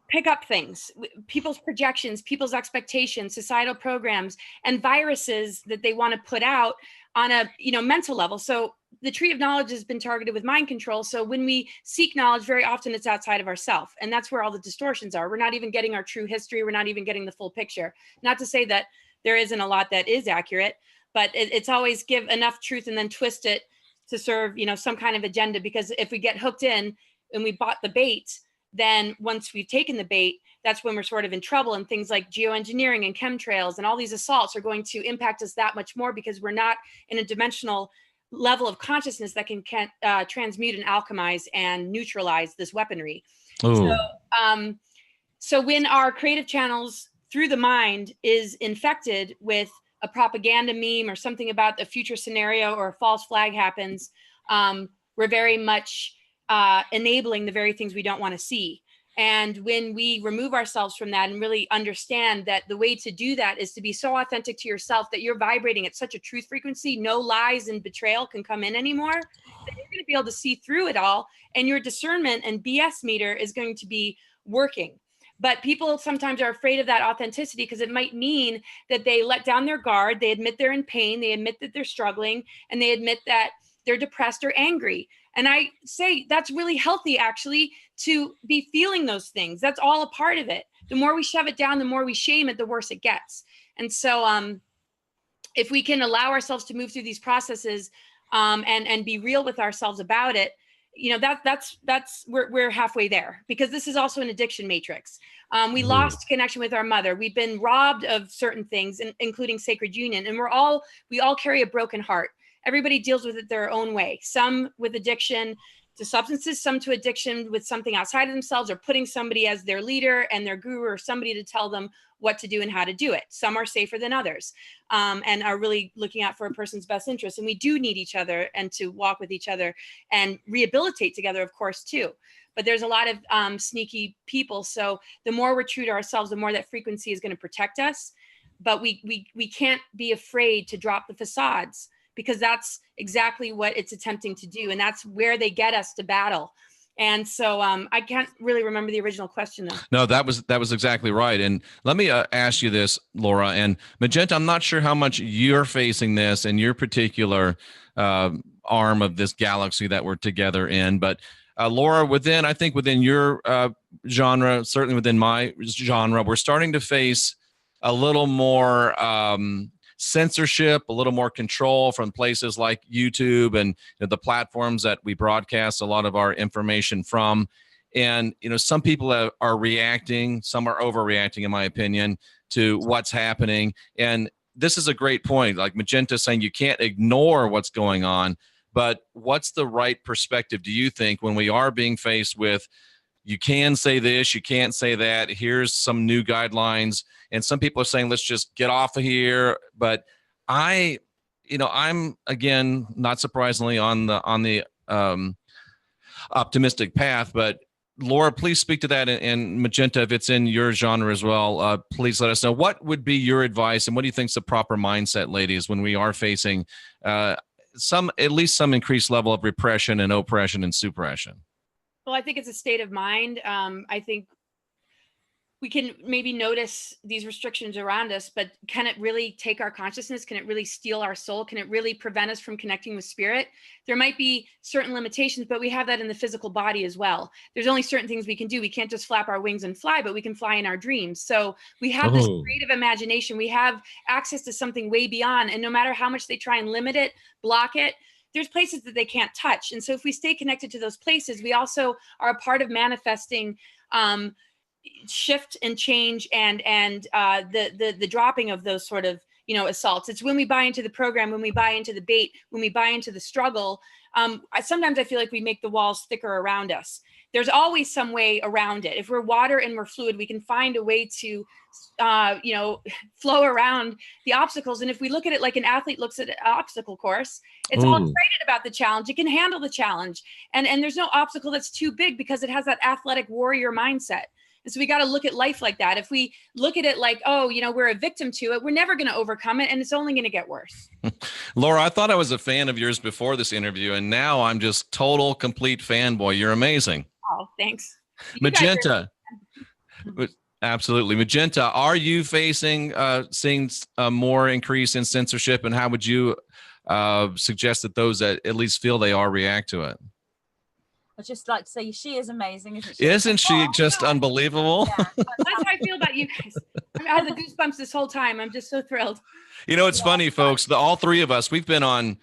pick up things, people's projections, people's expectations, societal programs, and viruses that they want to put out on a, mental level. So the tree of knowledge has been targeted with mind control. So when we seek knowledge, very often it's outside of ourself. And that's where all the distortions are. We're not even getting our true history. We're not even getting the full picture. Not to say that there isn't a lot that is accurate, but it's always give enough truth and then twist it to serve, some kind of agenda. Because if we get hooked in and we bought the bait, then once we've taken the bait, that's when we're sort of in trouble. And things like geoengineering and chemtrails and all these assaults are going to impact us that much more, because we're not in a dimensional level of consciousness that can transmute and alchemize and neutralize this weaponry. So when our creative channels through the mind is infected with a propaganda meme or something about the future scenario, or a false flag happens, we're very much enabling the very things we don't want to see. And when we remove ourselves from that and really understand that the way to do that is to be so authentic to yourself that you're vibrating at such a truth frequency, no lies and betrayal can come in anymore, that you're going to be able to see through it all, and your discernment and BS meter is going to be working. But people sometimes are afraid of that authenticity, because it might mean that they let down their guard, they admit they're in pain, they admit that they're struggling, and they admit that they're depressed or angry. And I say that's really healthy, actually, to be feeling those things. That's all a part of it. The more we shove it down, the more we shame it, the worse it gets. And so if we can allow ourselves to move through these processes and be real with ourselves about it, we're halfway there, because this is also an addiction matrix. We lost connection with our mother. We've been robbed of certain things, including sacred union. And we all carry a broken heart. Everybody deals with it their own way. Some with addiction to substances, some to addiction with something outside of themselves, or putting somebody as their leader and their guru, or somebody to tell them what to do and how to do it. Some are safer than others, and are really looking out for a person's best interest. And we do need each other, and to walk with each other and rehabilitate together, of course, too. But there's a lot of sneaky people. So the more we're true to ourselves, the more that frequency is going to protect us. But we can't be afraid to drop the facades, because that's exactly what it's attempting to do. And that's where they get us to battle. And so I can't really remember the original question, though. No, that was exactly right. And let me ask you this, Laura and Magenta. I'm not sure how much you're facing this in your particular arm of this galaxy that we're together in. But Laura, within your genre, certainly within my genre, we're starting to face a little more censorship, a little more control from places like YouTube and the platforms that we broadcast a lot of our information from. And, some people are reacting, some are overreacting, in my opinion, to what's happening. And this is a great point. Like Magenta saying you can't ignore what's going on, but what's the right perspective, do you think, when we are being faced with, you can say this, you can't say that, here's some new guidelines, and some people are saying, let's just get off of here. But I'm, again, not surprisingly, on the optimistic path. But Laura, please speak to that, and Magenta, if it's in your genre as well, please let us know. What would be your advice, and what do you think is the proper mindset, ladies, when we are facing at least some increased level of repression and oppression and suppression? Well, I think it's a state of mind. I think we can maybe notice these restrictions around us, but can it really take our consciousness? Can it really steal our soul? Can it really prevent us from connecting with spirit? There might be certain limitations, but we have that in the physical body as well. There's only certain things we can do. We can't just flap our wings and fly, but we can fly in our dreams. So we have this creative imagination. We have access to something way beyond. And no matter how much they try and limit it, block it, there's places that they can't touch. And so if we stay connected to those places, we also are a part of manifesting shift and change and the dropping of those sort of assaults. It's when we buy into the program, when we buy into the bait, when we buy into the struggle. Sometimes I feel like we make the walls thicker around us. There's always some way around it. If we're water and we're fluid, we can find a way to flow around the obstacles. And if we look at it like an athlete looks at an obstacle course, it's all excited about the challenge. It can handle the challenge, and there's no obstacle that's too big because it has that athletic warrior mindset. And so we got to look at life like that. If we look at it like, we're a victim to it, we're never going to overcome it, and it's only going to get worse. Laura, I thought I was a fan of yours before this interview, and now I'm just total, complete fanboy. You're amazing. Oh, thanks. Magenta. Absolutely. Magenta, are you seeing a more increase in censorship, and how would you suggest that those that at least feel they are react to it? I'd just like to say she is amazing, isn't she? Isn't she just unbelievable? Yeah. That's how I feel about you guys. I had the goosebumps this whole time. I'm just so thrilled. It's funny, folks. All three of us, we've been on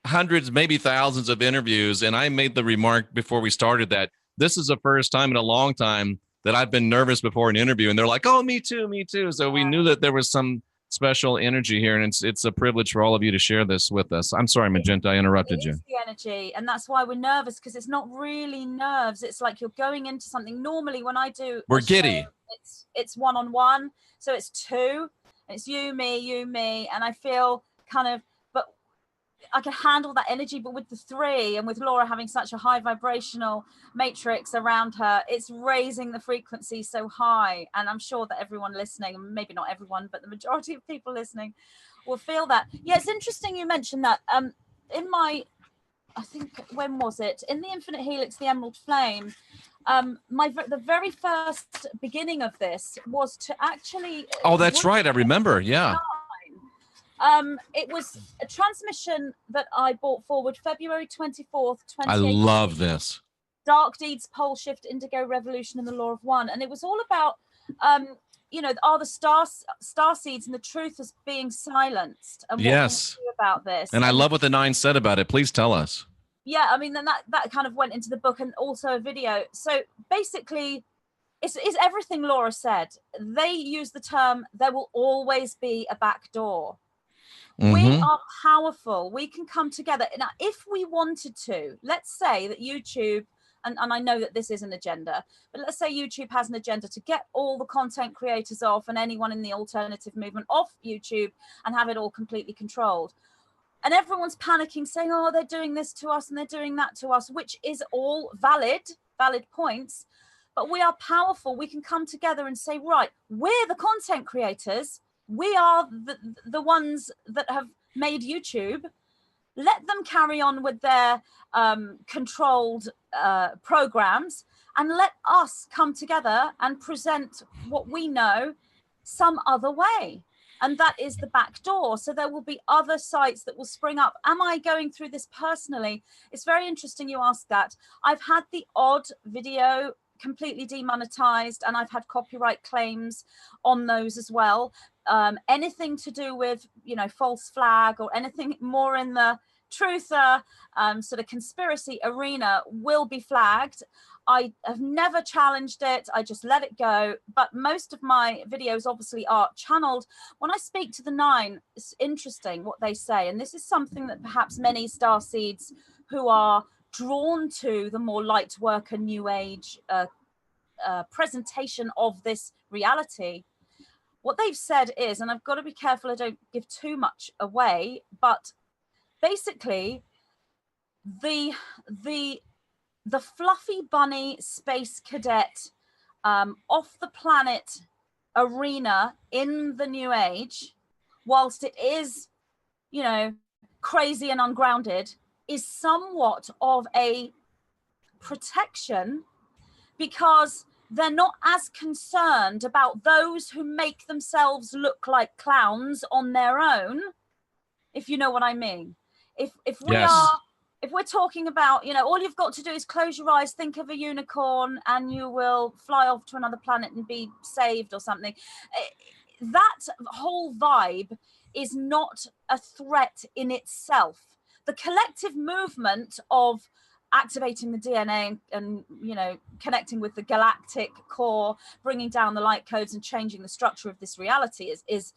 hundreds, maybe thousands of interviews, and I made the remark before we started that this is the first time in a long time that I've been nervous before an interview, and they're like, "Oh, me too, me too." So we knew that there was some special energy here, and it's a privilege for all of you to share this with us. I'm sorry, Magenta, I interrupted you. It's the energy, and that's why we're nervous, because it's not really nerves. It's like you're going into something. Normally, when I do, we're giddy. It's one-on-one, so it's two. It's you, me, and I feel kind of, but I can handle that energy. But with the three, and with Laura having such a high vibrational matrix around her, it's raising the frequency so high. And I'm sure that everyone listening, maybe not everyone, but the majority of people listening will feel that. Yeah, it's interesting you mentioned that. In my, I think, when was it? In the Infinite Helix, the Emerald Flame, the very first beginning of this was to actually. Oh, that's right. I remember. Yeah. It was a transmission that I brought forward February 24th, 2018. I love this. Dark Deeds, Pole Shift, Indigo Revolution, and the Law of One. And it was all about, are the star seeds and the truth is being silenced. And what yes. can we do about this? And I love what the 9 said about it. Please tell us. Yeah, I mean, then that kind of went into the book and also a video. So basically, it's everything Laura said. They use the term, there will always be a back door. Mm-hmm. We are powerful. We can come together. Now, if we wanted to, let's say that YouTube, and I know that this is an agenda, but let's say YouTube has an agenda to get all the content creators off and anyone in the alternative movement off YouTube and have it all completely controlled. And everyone's panicking, saying, oh, they're doing this to us and they're doing that to us, which is all valid points. But we are powerful. We can come together and say, right, we're the content creators. We are the ones that have made YouTube. Let them carry on with their controlled programs, and let us come together and present what we know some other way. And that is the back door. So there will be other sites that will spring up. Am I going through this personally? It's very interesting you asked that. I've had the odd video completely demonetized, and I've had copyright claims on those as well. Anything to do with, false flag or anything more in the truther sort of conspiracy arena will be flagged. I have never challenged it. I just let it go. But most of my videos obviously are channeled. When I speak to the Nine, it's interesting what they say. And this is something that perhaps many starseeds who are drawn to the more light worker, new age presentation of this reality, what they've said is, and I've got to be careful I don't give too much away, but basically the fluffy bunny space cadet off the planet arena in the new age, whilst it is, you know, crazy and ungrounded, is somewhat of a protection, because they're not as concerned about those who make themselves look like clowns on their own, if you know what I mean. If we Yes. are, if we're talking about, you know, all you've got to do is close your eyes, think of a unicorn, and you will fly off to another planet and be saved or something. That whole vibe is not a threat in itself. The collective movement of activating the DNA and, you know, connecting with the galactic core, bringing down the light codes and changing the structure of this reality is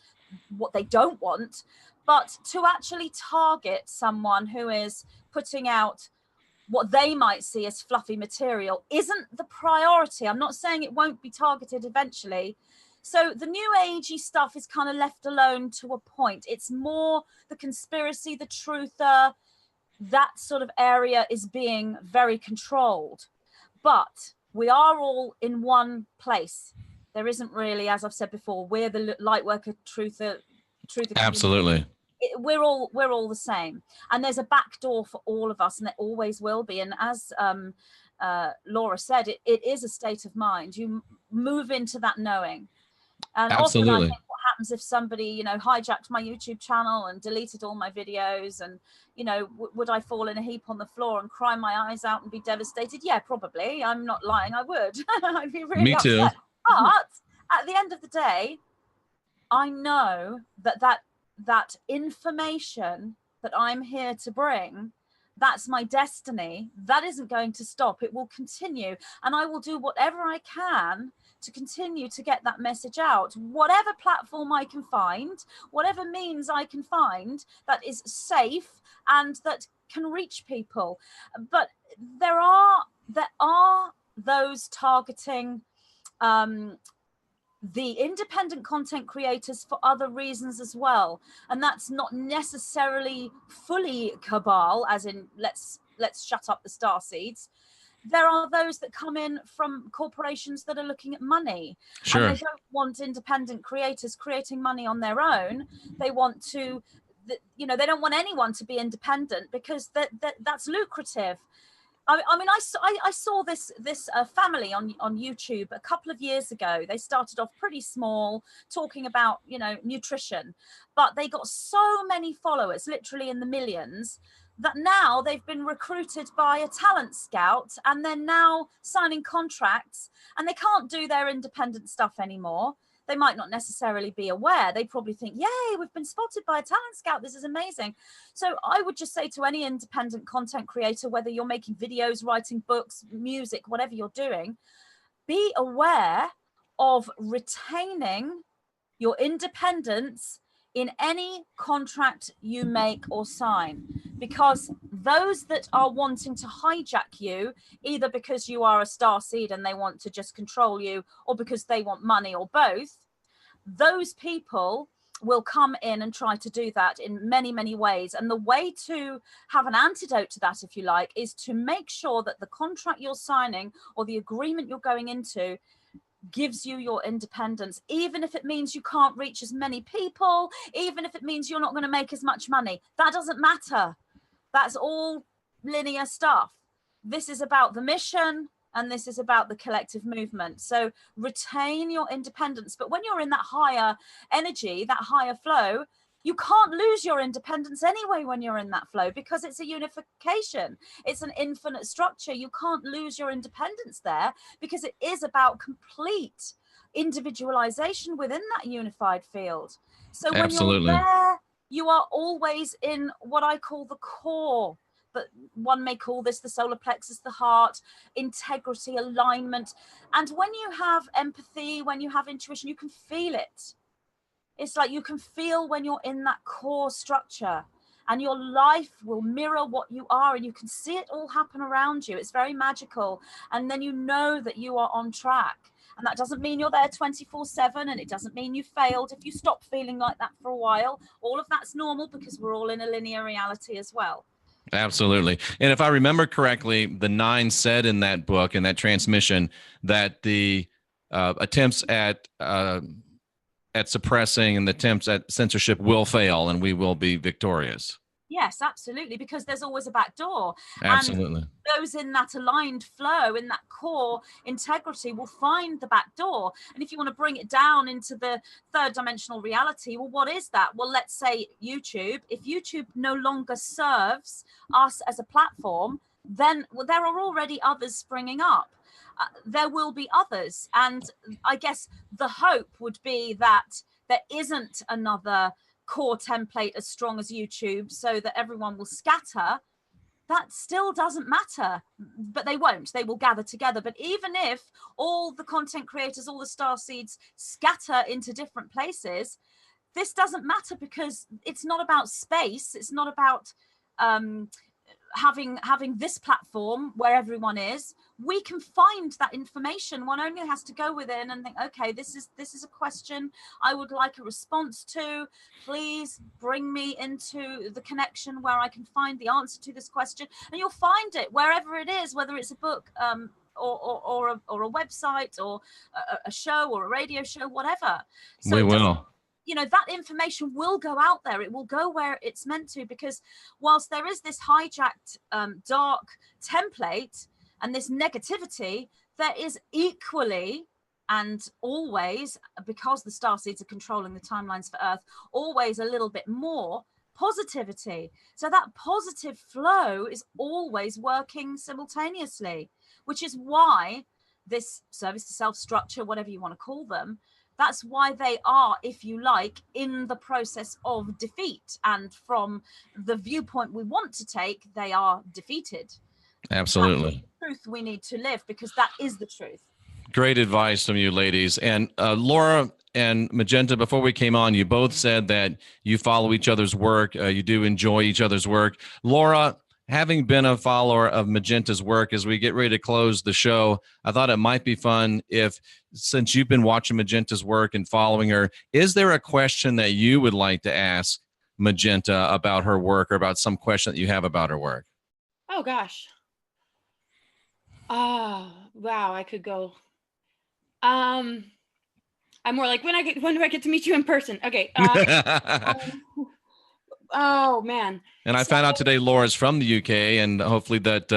what they don't want. But to actually target someone who is putting out what they might see as fluffy material isn't the priority. I'm not saying it won't be targeted eventually. So the new agey stuff is kind of left alone to a point. It's more the conspiracy, the truther, that sort of area is being very controlled. But we are all in one place. There isn't really, as I've said before, we're the light worker, truther Absolutely. we're all the same, and there's a back door for all of us, and there always will be. And as Laura said, it is a state of mind. You move into that knowing. And Absolutely. often I think what happens if somebody, you know, hijacked my YouTube channel and deleted all my videos, and, you know, would I fall in a heap on the floor and cry my eyes out and be devastated? Yeah, probably. I'm not lying. I would. I'd be really Me upset. too. But at the end of the day, I know that information that I'm here to bring, that's my destiny. That isn't going to stop. It will continue, and I will do whatever I can to continue to get that message out, whatever platform I can find, whatever means I can find that is safe and that can reach people. But there are those targeting the independent content creators for other reasons as well, and that's not necessarily fully cabal, as in let's shut up the starseeds. There are those that come in from corporations that are looking at money. Sure. And they don't want independent creators creating money on their own. They want to, you know, they don't want anyone to be independent because that's lucrative. I mean, I saw this family on YouTube a couple of years ago. They started off pretty small, talking about, you know, nutrition, but they got so many followers, literally in the millions, that now they've been recruited by a talent scout, and they're now signing contracts, and they can't do their independent stuff anymore. They might not necessarily be aware. They probably think, yay, we've been spotted by a talent scout. This is amazing. So I would just say to any independent content creator, whether you're making videos, writing books, music, whatever you're doing, be aware of retaining your independence in any contract you make or sign, because those that are wanting to hijack you, either because you are a starseed and they want to just control you, or because they want money, or both, those people will come in and try to do that in many, many ways. And the way to have an antidote to that, if you like, is to make sure that the contract you're signing or the agreement you're going into gives you your independence, even if it means you can't reach as many people, even if it means you're not going to make as much money. That doesn't matter. That's all linear stuff. This is about the mission, and this is about the collective movement. So retain your independence. But when you're in that higher energy, that higher flow, you can't lose your independence anyway when you're in that flow, because it's a unification. It's an infinite structure. You can't lose your independence there, because it is about complete individualization within that unified field. So when Absolutely. you're there, you are always in what I call the core. But one may call this the solar plexus, the heart, integrity, alignment. And when you have empathy, when you have intuition, you can feel it. It's like you can feel when you're in that core structure, and your life will mirror what you are, and you can see it all happen around you. It's very magical. And then you know that you are on track. And that doesn't mean you're there 24/7, and it doesn't mean you failed if you stop feeling like that for a while. All of that's normal, because we're all in a linear reality as well. Absolutely. And if I remember correctly, the 9 said in that book, in that transmission, that the attempts at suppressing and the attempts at censorship will fail, and we will be victorious. Yes, absolutely, because there's always a back door. Absolutely. And those in that aligned flow, in that core integrity, will find the back door. And if you want to bring it down into the third dimensional reality, well, what is that? Well, let's say YouTube. If YouTube no longer serves us as a platform, then there are already others springing up. There will be others. And I guess the hope would be that there isn't another core template as strong as YouTube, so that everyone will scatter. That still doesn't matter, but they won't. They will gather together. But even if all the content creators, all the star seeds scatter into different places, this doesn't matter, because it's not about space. It's not about having this platform where everyone is. We can find that information. One only has to go within and think, okay, this is a question I would like a response to. Please bring me into the connection where I can find the answer to this question. And you'll find it wherever it is, whether it's a book or a website or a show or a radio show, whatever. So we will. You know, that information will go out there. It will go where it's meant to, because whilst there is this hijacked dark template and this negativity, there is equally and always, because the starseeds are controlling the timelines for Earth, always a little bit more positivity. So that positive flow is always working simultaneously, which is why this service to self structure, whatever you want to call them, that's why they are, if you like, in the process of defeat. And from the viewpoint we want to take, they are defeated. Absolutely. That's the truth we need to live, because that is the truth. Great advice from you ladies. And Laura and Magenta, before we came on, you both said that you follow each other's work. You do enjoy each other's work. Laura, having been a follower of Magenta's work, as we get ready to close the show, I thought it might be fun if, since you've been watching Magenta's work and following her, is there a question that you would like to ask Magenta about her work, or about some question that you have about her work? Oh, gosh. Oh, wow. I could go. I'm more like, when do I get to meet you in person? Okay. Oh, man. And I found out today Laura's from the UK, and hopefully that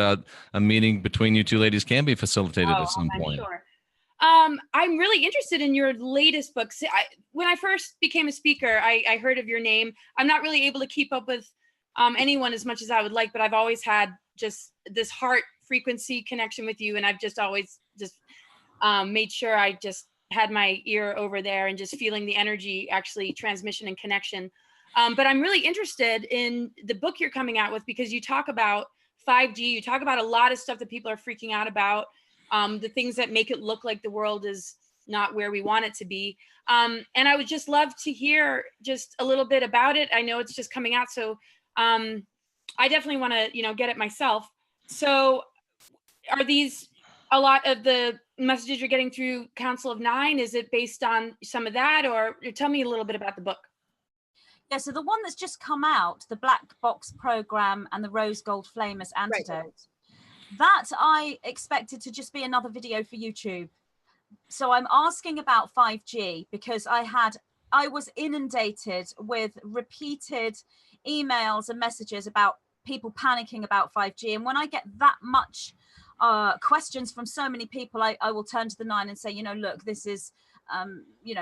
a meeting between you two ladies can be facilitated at some point. Sure. I'm really interested in your latest book. When I first became a speaker, I heard of your name. I'm not really able to keep up with anyone as much as I would like, but I've always had just this heart frequency connection with you, and I've just always just made sure I just had my ear over there and just feeling the energy, actually transmission and connection. But I'm really interested in the book you're coming out with, because you talk about 5G, you talk about a lot of stuff that people are freaking out about, the things that make it look like the world is not where we want it to be. And I would just love to hear just a little bit about it. I know it's just coming out, so I definitely want to, get it myself. So are these a lot of the messages you're getting through Council of Nine? Is it based on some of that, or tell me a little bit about the book? Yeah, so the one that's just come out, the Black Box Program and the Rose Gold Flame as Antidote, right, that I expected to just be another video for YouTube. So I'm asking about 5G because I was inundated with repeated emails and messages about people panicking about 5G. And when I get that much questions from so many people, I will turn to the Nine and say, look, this is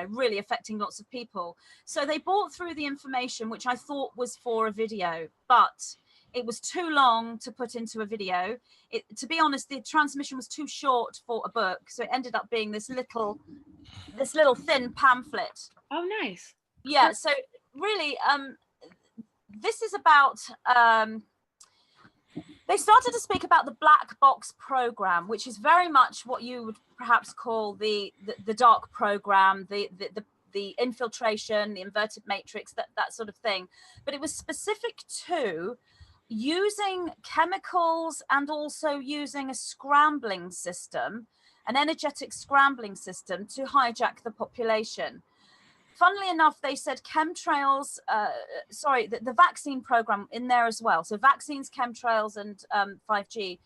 really affecting lots of people. So they brought through the information, which I thought was for a video, but it was too long to put into a video. To be honest, the transmission was too short for a book. So it ended up being this little thin pamphlet. Oh, nice. Yeah. So really, this is about, they started to speak about the black box program, which is very much what you would perhaps call the dark program, the infiltration, the inverted matrix, that sort of thing. But it was specific to using chemicals and also using a scrambling system, an energetic scrambling system to hijack the population. Funnily enough, they said chemtrails, the vaccine program in there as well. So vaccines, chemtrails, and 5G.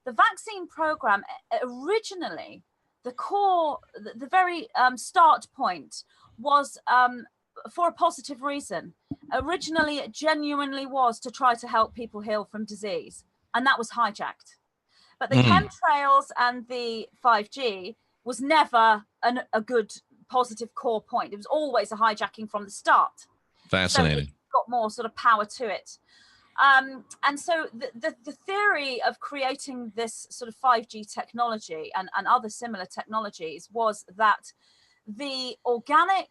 The vaccine program, originally, the core, the very start point was for a positive reason. Originally, it genuinely was to try to help people heal from disease. And that was hijacked. But the chemtrails and the 5G was never a good positive core point. It was always a hijacking from the start. Fascinating. So it got more sort of power to it. And so the theory of creating this sort of 5G technology and other similar technologies was that the organic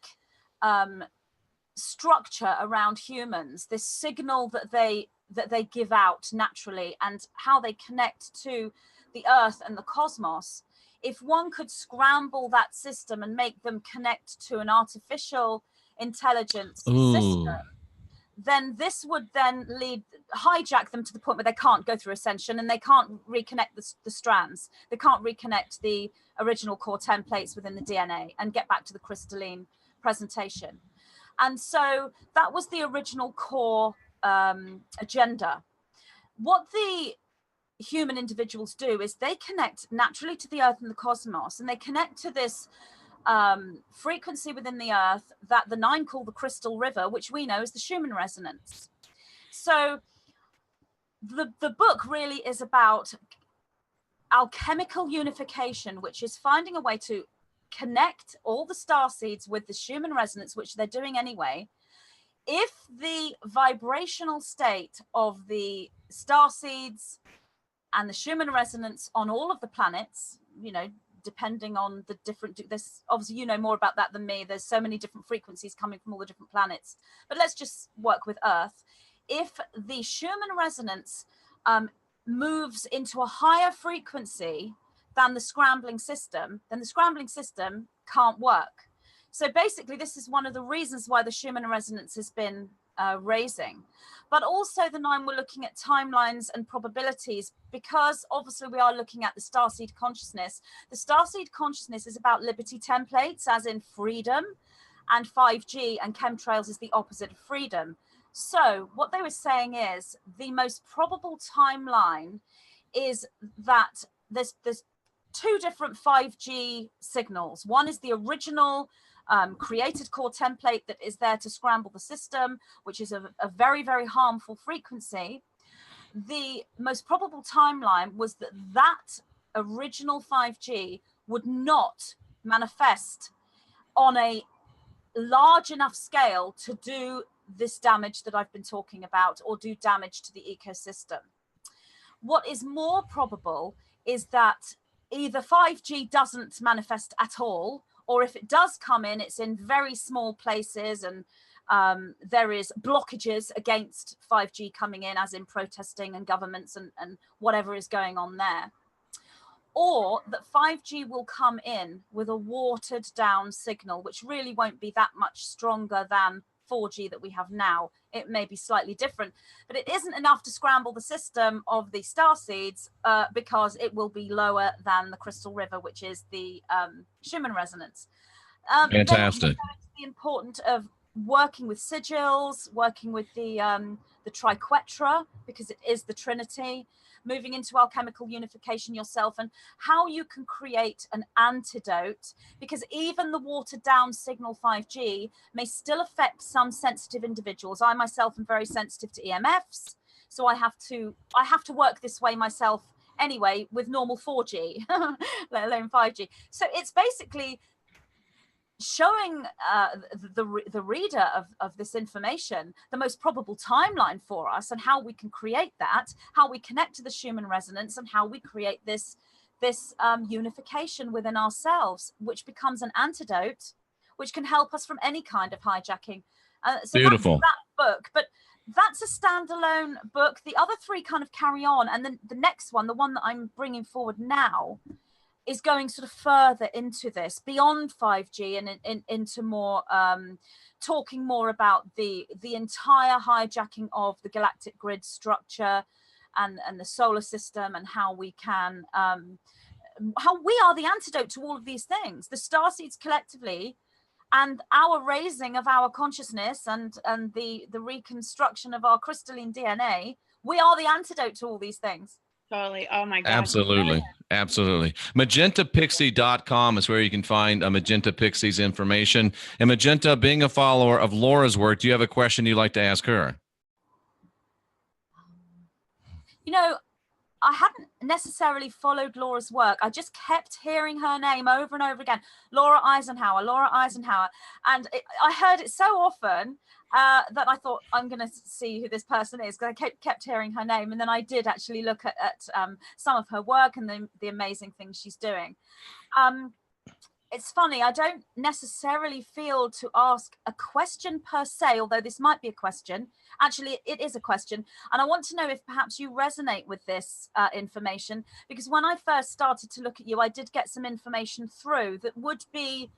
structure around humans, this signal that they give out naturally and how they connect to the earth and the cosmos, if one could scramble that system and make them connect to an artificial intelligence system, then this would then hijack them to the point where they can't go through Ascension and they can't reconnect the strands. They can't reconnect the original core templates within the DNA and get back to the crystalline presentation. And so that was the original core agenda. What the human individuals do is they connect naturally to the earth and the cosmos, and they connect to this frequency within the earth that the Nine call the crystal river, which we know is the Schumann resonance. So the book really is about alchemical unification, which is finding a way to connect all the star seeds with the Schumann resonance, which they're doing anyway. If the vibrational state of the star seeds and the Schumann resonance on all of the planets, you know, depending on the different, there's obviously, you know more about that than me. There's so many different frequencies coming from all the different planets, but let's just work with Earth. If the Schumann resonance moves into a higher frequency than the scrambling system, then the scrambling system can't work. So basically, this is one of the reasons why the Schumann resonance has been raising. But also the Nine were looking at timelines and probabilities, because obviously we are looking at the starseed consciousness. The starseed consciousness is about liberty templates, as in freedom, and 5G and chemtrails is the opposite of freedom. So what they were saying is the most probable timeline is that there's two different 5G signals. One is the original created core template that is there to scramble the system, which is a very, very harmful frequency. The most probable timeline was that original 5G would not manifest on a large enough scale to do this damage that I've been talking about, or do damage to the ecosystem. What is more probable is that either 5G doesn't manifest at all, or if it does come in, it's in very small places, and there is blockages against 5G coming in, as in protesting and governments and whatever is going on there. Or that 5G will come in with a watered down signal, which really won't be that much stronger than 4G that we have now. It may be slightly different, but it isn't enough to scramble the system of the star seeds because it will be lower than the Crystal River, which is the Schumann resonance. Fantastic. The importance of working with sigils, working with the triquetra, because it is the Trinity, moving into alchemical unification yourself, and how you can create an antidote, because even the watered down signal 5G may still affect some sensitive individuals. I myself am very sensitive to EMFs, so I have to work this way myself anyway with normal 4G, let alone 5G. So it's basically showing the reader of this information the most probable timeline for us, and how we can create that, how we connect to the Schumann resonance, and how we create this unification within ourselves, which becomes an antidote, which can help us from any kind of hijacking. So beautiful. that's that book. But that's a standalone book. The other three kind of carry on. And then the next one, the one that I'm bringing forward now, is going sort of further into this, beyond 5G and into more, talking more about the entire hijacking of the galactic grid structure and the solar system, and how we can, how we are the antidote to all of these things, the starseeds collectively, and our raising of our consciousness and the reconstruction of our crystalline DNA. We are the antidote to all these things. Totally. Oh my God. Absolutely. Absolutely. MagentaPixie.com is where you can find Magenta Pixie's information. And Magenta, being a follower of Laura's work, do you have a question you'd like to ask her? You know, I hadn't necessarily followed Laura's work. I just kept hearing her name over and over again. Laura Eisenhower, Laura Eisenhower. And I heard it so often that I thought, I'm going to see who this person is, because I kept hearing her name. And then I did actually look at some of her work and the amazing things she's doing. It's funny, I don't necessarily feel to ask a question per se, although this might be a question. Actually, it is a question. And I want to know if perhaps you resonate with this information, because when I first started to look at you, I did get some information through that would be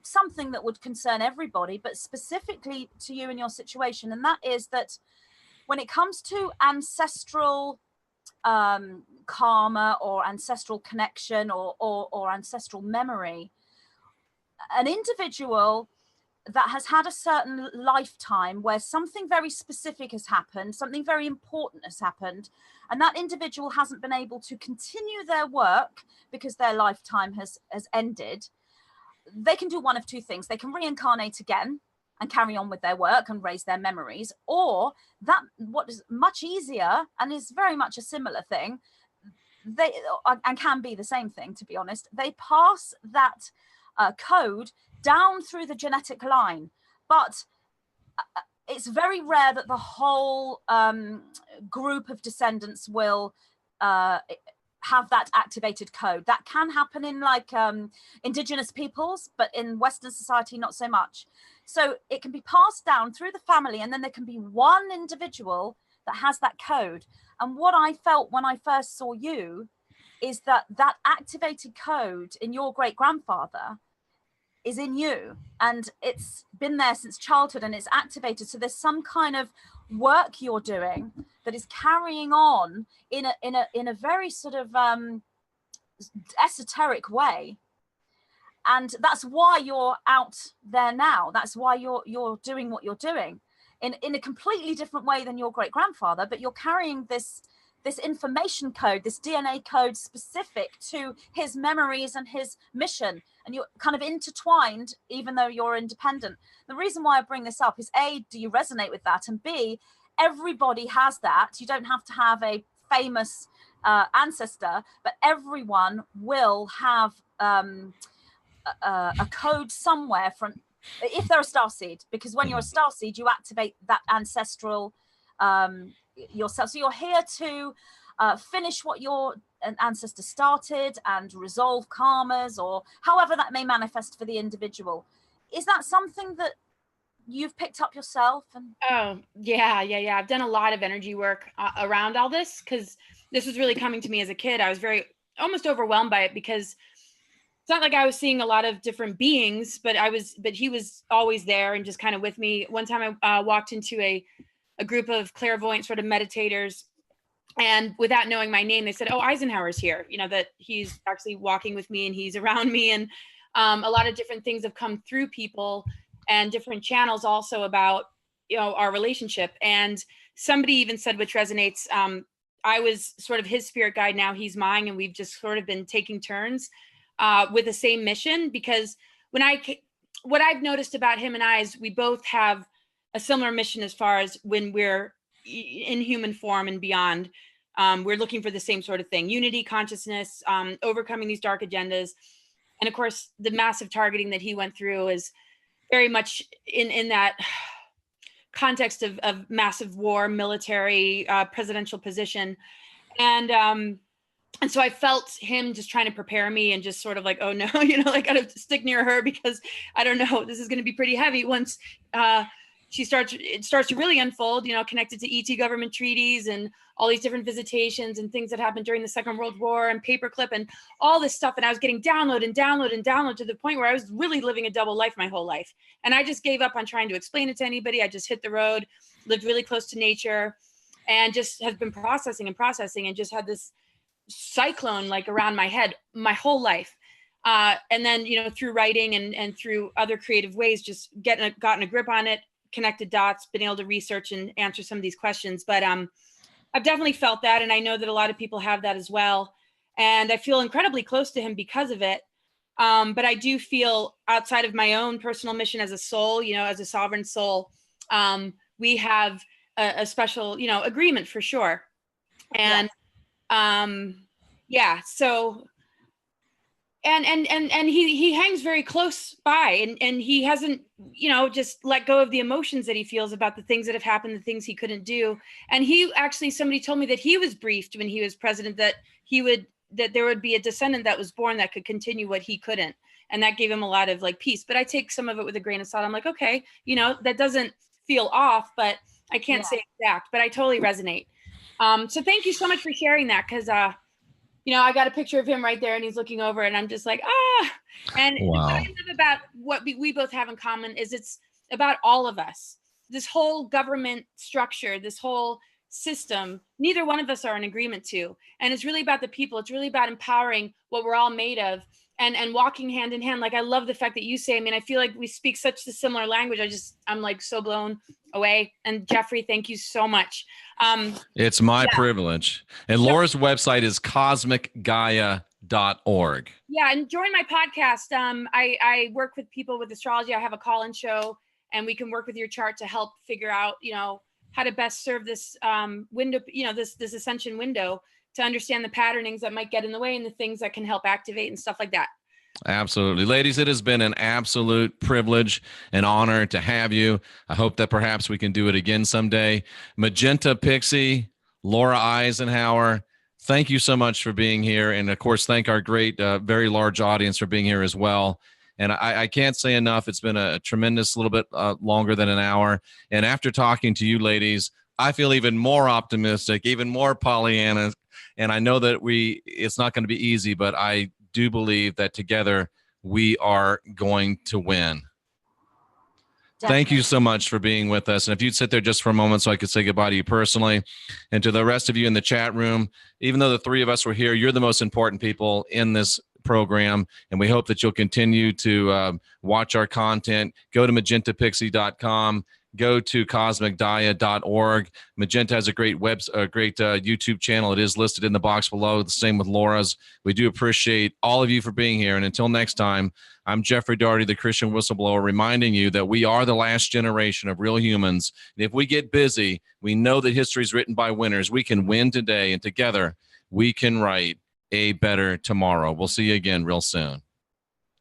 something that would concern everybody, but specifically to you and your situation. And that is that when it comes to ancestral karma or ancestral connection or ancestral memory, an individual that has had a certain lifetime where something very specific has happened, something very important has happened, and that individual hasn't been able to continue their work because their lifetime has ended, they can do one of two things. They can reincarnate again and carry on with their work and raise their memories, or that what is much easier and is very much a similar thing, they and can be the same thing, to be honest, they pass that code down through the genetic line. But it's very rare that the whole group of descendants will have that activated code. That can happen in like indigenous peoples, but in Western society, not so much. So it can be passed down through the family, and then there can be one individual that has that code. And what I felt when I first saw you is that that activated code in your great-grandfather is in you, and it's been there since childhood, and it's activated. So there's some kind of work you're doing that is carrying on in a very sort of esoteric way, and that's why you're out there now. That's why you're doing what you're doing in a completely different way than your great-grandfather, but you're carrying this information code, this DNA code specific to his memories and his mission, and you're kind of intertwined even though you're independent. The reason why I bring this up is A, do you resonate with that? And B, everybody has that. You don't have to have a famous ancestor, but everyone will have a code somewhere from, if they're a starseed, because when you're a starseed, you activate that ancestral yourself. So you're here to finish what your ancestor started and resolve karmas, or however that may manifest for the individual. Is that something that you've picked up yourself? And oh yeah. I've done a lot of energy work around all this, because this was really coming to me as a kid. I was almost overwhelmed by it, because it's not like I was seeing a lot of different beings, but he was always there and just kind of with me. One time I walked into a group of clairvoyant sort of meditators, and without knowing my name, they said, "Oh, Eisenhower's here," that he's actually walking with me and he's around me. And a lot of different things have come through people and different channels also about, our relationship. And somebody even said, which resonates, I was sort of his spirit guide. Now he's mine. And we've just sort of been taking turns with the same mission, because what I've noticed about him and I is we both have a similar mission as far as when we're in human form and beyond. We're looking for the same sort of thing: unity, consciousness, overcoming these dark agendas. And of course, the massive targeting that he went through is very much in that context of massive war, military, presidential position. And so I felt him just trying to prepare me, and just sort of like, oh no, I gotta stick near her, because I don't know, this is going to be pretty heavy once it starts to really unfold, connected to ET government treaties and all these different visitations and things that happened during the Second World War and paperclip and all this stuff. And I was getting download to the point where I was really living a double life my whole life. And I just gave up on trying to explain it to anybody. I just hit the road, lived really close to nature, and just have been processing and just had this cyclone like around my head my whole life. And then, through writing and through other creative ways, just gotten a grip on it, connected dots, been able to research and answer some of these questions. But I've definitely felt that. And I know that a lot of people have that as well. And I feel incredibly close to him because of it. But I do feel outside of my own personal mission as a soul, as a sovereign soul, we have a special, agreement for sure. And so and he hangs very close by, and he hasn't, just let go of the emotions that he feels about the things that have happened, the things he couldn't do. And he actually, somebody told me that he was briefed when he was president that there would be a descendant that was born that could continue what he couldn't. And that gave him a lot of like peace. But I take some of it with a grain of salt. I'm like, okay, that doesn't feel off, but I can't say exact, but I totally resonate. So thank you so much for sharing that. Cause I got a picture of him right there and he's looking over and I'm just like, And wow. What I love about what we both have in common is it's about all of us. This whole government structure, this whole system, neither one of us are in agreement to. And it's really about the people. It's really about empowering what we're all made of and walking hand in hand. Like, I love the fact that you say, I feel like we speak such a similar language. I'm like so blown away. And Jeffrey, thank you so much. It's my privilege. And Laura's website is cosmicgaia.org. Yeah. And join my podcast. I work with people with astrology. I have a call-in show and we can work with your chart to help figure out, how to best serve this window, this ascension window, to understand the patternings that might get in the way and the things that can help activate and stuff like that. Absolutely. Ladies, it has been an absolute privilege and honor to have you. I hope that perhaps we can do it again someday. Magenta Pixie, Laura Eisenhower, thank you so much for being here. And of course, thank our great, very large audience for being here as well. And I can't say enough. It's been a tremendous little bit longer than an hour. And after talking to you ladies, I feel even more optimistic, even more Pollyanna. And I know that it's not going to be easy, but I do believe that together we are going to win. Definitely. Thank you so much for being with us. And if you'd sit there just for a moment so I could say goodbye to you personally, and to the rest of you in the chat room, even though the three of us were here, you're the most important people in this program, and we hope that you'll continue to watch our content. Go to magentapixie.com. Go to cosmicgaia.org. Magenta has a great YouTube channel. It is listed in the box below. The same with Laura's. We do appreciate all of you for being here. And until next time, I'm Jeffrey Daugherty, the Christian Whistleblower, reminding you that we are the last generation of real humans. And if we get busy, we know that history is written by winners. We can win today, and together we can write a better tomorrow. We'll see you again real soon.